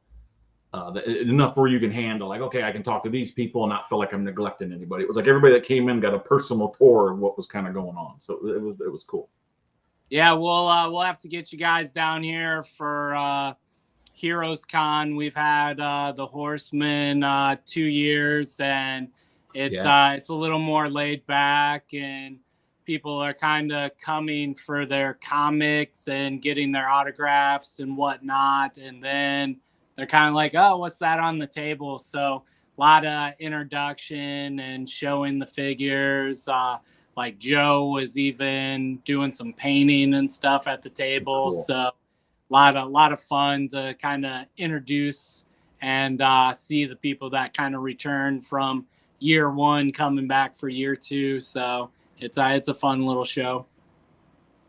Enough where you can handle, like, okay, I can talk to these people and not feel like I'm neglecting anybody. It was like everybody that came in got a personal tour of what was kind of going on. So it was cool. Yeah, we'll have to get you guys down here for Heroes Con. We've had the Horsemen 2 years, and it's a little more laid back, and people are kind of coming for their comics and getting their autographs and whatnot, and then they're kind of like, oh, what's that on the table? So a lot of introduction and showing the figures. Like Joe was even doing some painting and stuff at the table. Cool. So a lot of fun to kind of introduce and see the people that kind of return from year one coming back for year two. So it's a fun little show.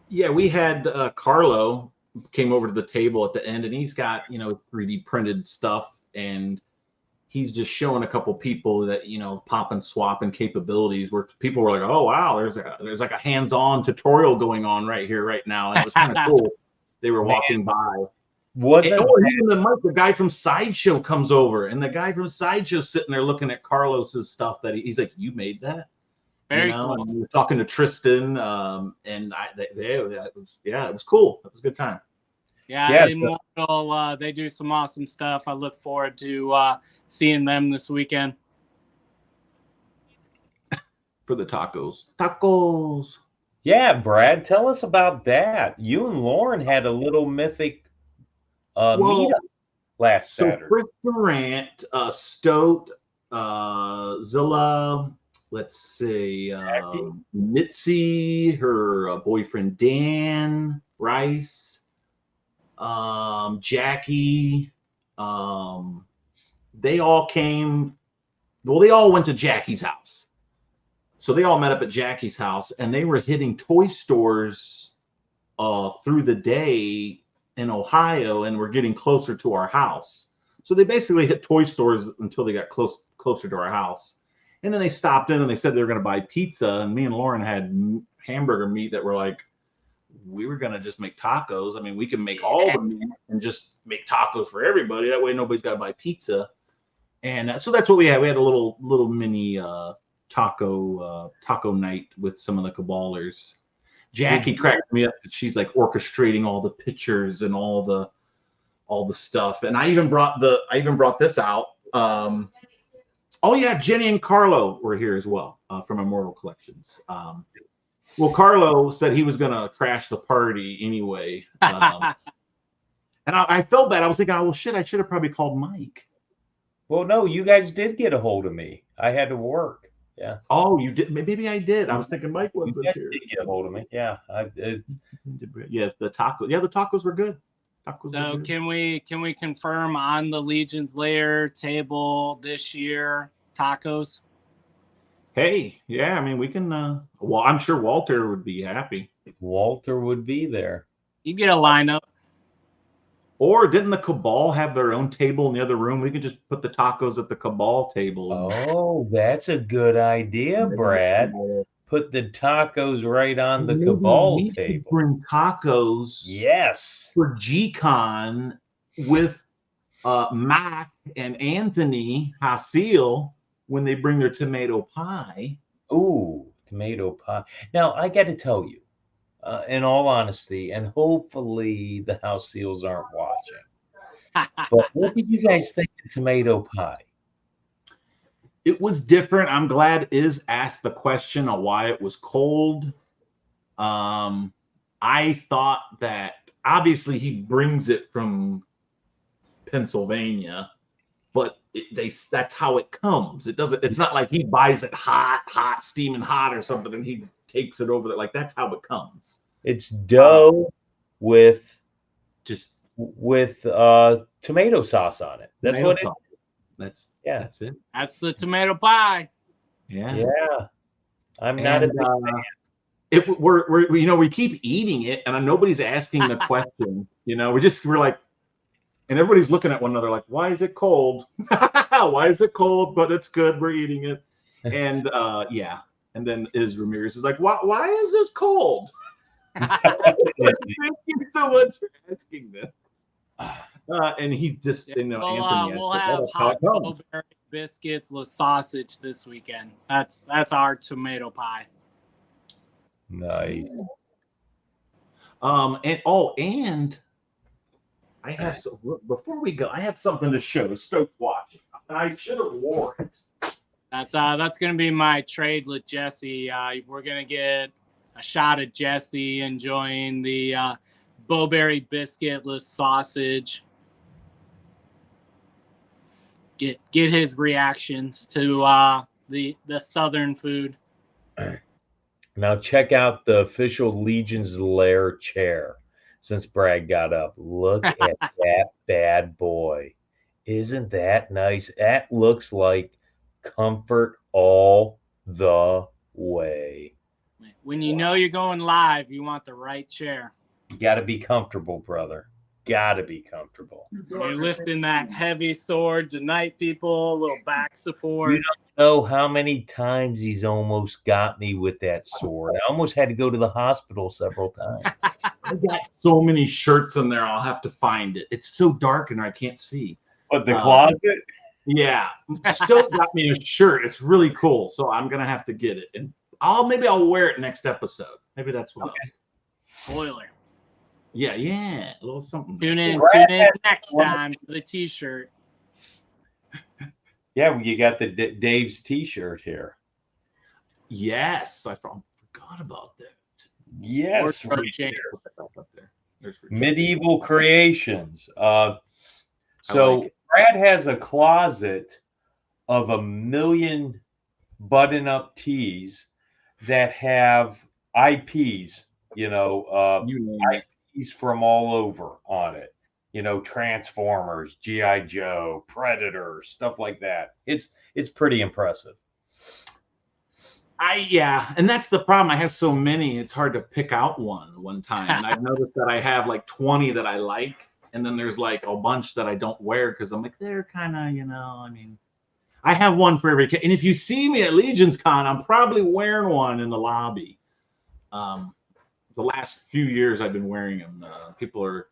Yeah, we had Carlo came over to the table at the end, and he's got 3D printed stuff, and he's just showing a couple people that pop and swap and capabilities where people were like, oh wow, there's like a hands-on tutorial going on right now, and it was kind of cool. They were walking by. The guy from Sideshow comes over, and the guy from Sideshow sitting there looking at Carlos's stuff that he's like, you made that? Very cool. And we were talking to Tristan, and it was cool. It was a good time. Yeah, Immortal, they do some awesome stuff. I look forward to seeing them this weekend. For the tacos. Yeah, Brad, tell us about that. You and Lauren had a little Mythic meetup last So Saturday. Chris Durant, Stote, Zilla, let's see, Mitzi, her boyfriend Dan Rice, Jackie, they all came. Well, they all went to Jackie's house. So they all met up at Jackie's house, and they were hitting toy stores through the day in Ohio, and were getting closer to our house. So they basically hit toy stores until they got closer to our house. And then they stopped in and they said they were going to buy pizza. And me and Lauren had hamburger meat that were like, we were going to just make tacos. I mean, we can make all the meat and just make tacos for everybody. That way nobody's got to buy pizza. And so that's what we had. We had a little mini taco night with some of the caballers. Jackie cracked me up. She's like orchestrating all the pictures and all the stuff. And I even brought this out. Oh yeah, Jenny and Carlo were here as well from Immortal Collections. Well, Carlo said he was gonna crash the party anyway. And I felt bad. I was thinking, oh well, shit, I should have probably called Mike. Well, no, you guys did get a hold of me. I had to work. Yeah. Oh, you did? Maybe I did. I was thinking Mike wasn't You guys here. did get a hold of me. Yeah. Yeah, the tacos. Yeah, the tacos were good. So can we confirm on the Legion's Lair table this year tacos? Hey, yeah, I mean we can. Well, I'm sure Walter would be happy. Walter would be there. You get a lineup. Or didn't the Cabal have their own table in the other room? We could just put the tacos at the Cabal table. Oh, that's a good idea, Brad. Put the tacos right on the Cabal table. Bring tacos. Yes. For G-Con with Mac and Anthony Hasil when they bring their tomato pie. Ooh, tomato pie. Now, I got to tell you, in all honesty, and hopefully the house seals aren't watching, but what did you guys think of tomato pie? It was different. I'm glad Iz asked the question of why it was cold. I thought that obviously he brings it from Pennsylvania, but that's how it comes. It's not like he buys it hot, steaming hot or something, and he takes it over there. Like that's how it comes. It's dough with tomato sauce on it. That's what it is. That's it. That's the tomato pie. Yeah. I'm not a big fan. We keep eating it, and nobody's asking the question. We're like, and everybody's looking at one another like, why is it cold? Why is it cold? But it's good. We're eating it. And and then Ramirez is like, why is this cold? Thank you so much for asking this. And he just, Anthony. We'll have hot blueberry biscuits with sausage this weekend. That's our tomato pie. Nice. And I have before we go, I have something to show. Stoke's watching. I should have worn it. That's gonna be my trade with Jesse. We're gonna get a shot of Jesse enjoying the bowberry biscuitless sausage. Get his reactions to the southern food. Now check out the official Legion's Lair chair. Since Brad got up, look at that bad boy. Isn't that nice? That looks like comfort all the way. When you know you're going live, you want the right chair. You got to be comfortable, brother. Got to be comfortable. You're lifting that heavy sword tonight, people. A little back support. You don't know how many times he's almost got me with that sword. I almost had to go to the hospital several times. I got so many shirts in there. I'll have to find it. It's so dark in there. I can't see. But the closet? Yeah. Still got me a shirt. It's really cool. So I'm going to have to get it. And maybe I'll wear it next episode. Maybe that's what. Okay. Spoiler. Yeah. A little something. Tune in next time for the t-shirt. Yeah, you got the Dave's t-shirt here. Yes. I forgot about that. Yes. Right there. Medieval Creations. So like it. Brad has a closet of 1 million button-up tees that have IPs, You name it. IPs from all over on it. Transformers, GI Joe, Predator, stuff like that. It's pretty impressive. And that's the problem. I have so many, it's hard to pick out one time. And I've noticed that I have like 20 that I like, and then there's like a bunch that I don't wear because I'm like, they're kind of, I mean, I have one for every. And if you see me at Legion's Con, I'm probably wearing one in the lobby. The last few years I've been wearing them. People are,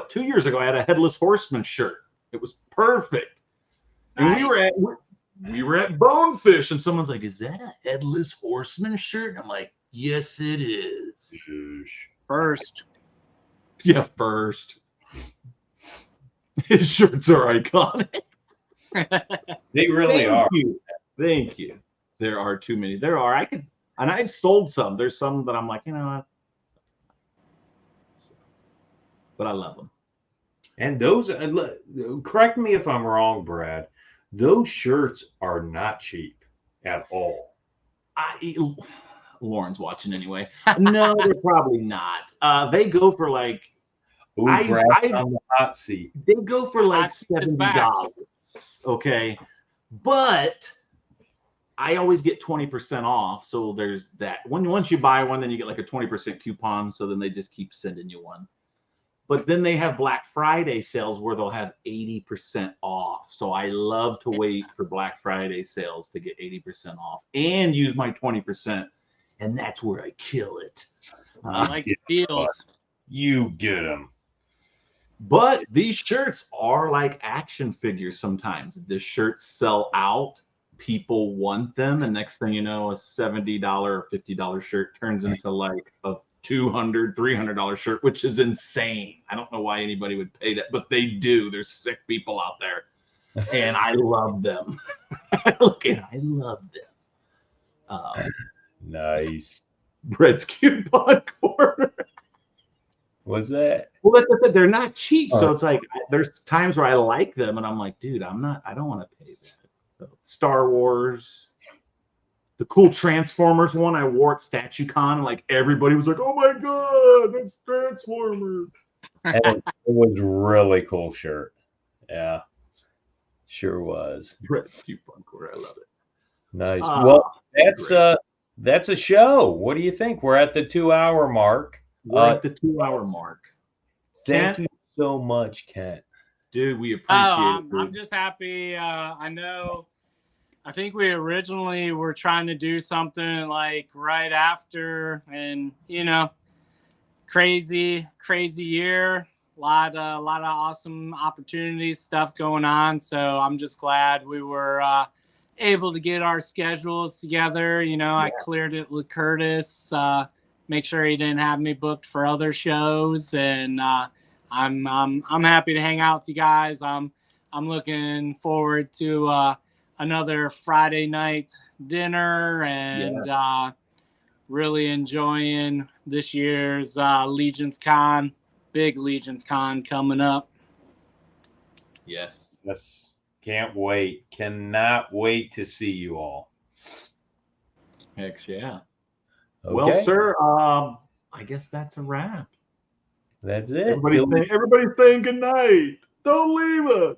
2 years ago I had a Headless Horseman shirt. It was perfect. And Nice. we were at Bonefish, and someone's like, "Is that a Headless Horseman shirt?" And I'm like, "Yes, it is." First. Yeah, first. His shirts are iconic. They really are. Thank you. There are too many. There are. And I've sold some. There's some that I'm like, you know what? But I love them. And those, correct me if I'm wrong, Brad, those shirts are not cheap at all. Lauren's watching anyway. No, they're probably not. They go for like, Ooh, Brad's on the hot seat. They go for like $70. Okay. But I always get 20% off. So there's that. Once you buy one, then you get like a 20% coupon. So then they just keep sending you one. But then they have Black Friday sales where they'll have 80% off. So I love to wait for Black Friday sales to get 80% off and use my 20%. And that's where I kill it. I like the deals. You get them. But these shirts are like action figures sometimes. The shirts sell out. People want them. And next thing you know, a $70 or $50 shirt turns into like a $200, $300 shirt, which is insane. I don't know why anybody would pay that, but they do. There's sick people out there. And I love them. Look at, I love them. Nice. Brett's coupon corner. What's that? Well, that's they're not cheap. So it's like there's times where I like them and I'm like, dude, I don't want to pay that. So, Star Wars, the cool Transformers one I wore at StatueCon, and like everybody was like, oh my god, that's Transformers. And it was really cool shirt. Yeah. Sure was. Brett's coupon corner. I love it. Nice. Well, that's a show. What do you think? We're at the 2-hour mark. We're at the 2-hour mark. Thank you so much, Kent. Dude, we appreciate it. I'm just happy. I think we originally were trying to do something like right after, and crazy year. A lot of awesome opportunities, stuff going on. So I'm just glad we were able to get our schedules together. I cleared it with Curtis. Make sure he didn't have me booked for other shows, and I'm happy to hang out with you guys. I'm looking forward to another Friday night dinner, and really enjoying this year's Legion's Con, big Legion's Con coming up. Yes. Can't wait. Cannot wait to see you all. Heck yeah. Okay. Well, sir, I guess that's a wrap. That's it. Everybody saying good night. Don't leave us.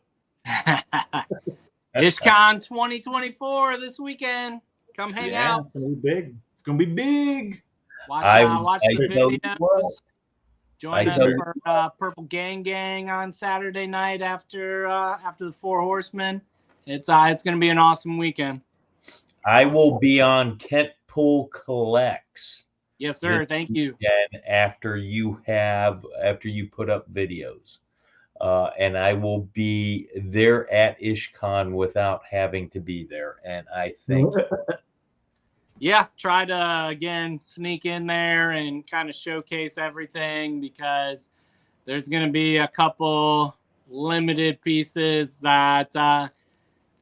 IshCon 2024 this weekend. Come hang out. It's gonna be big. It's gonna be big. Watch the videos. Join us for Purple Gang on Saturday night after the Four Horsemen. It's gonna be an awesome weekend. I will be on Kent Pool Collects. Yes, sir. Thank you. And after you put up videos, and I will be there at IshCon without having to be there. And I think, try to again sneak in there and kind of showcase everything, because there's going to be a couple limited pieces that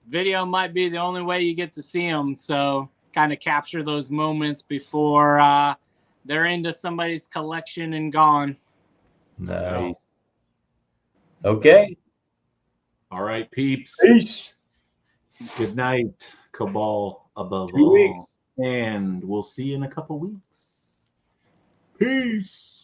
video might be the only way you get to see them. So kind of capture those moments before they're into somebody's collection and gone. Nice. Okay. All right, peeps. Peace. Good night, Cabal above 2 weeks. all. And we'll see you in a couple weeks. Peace.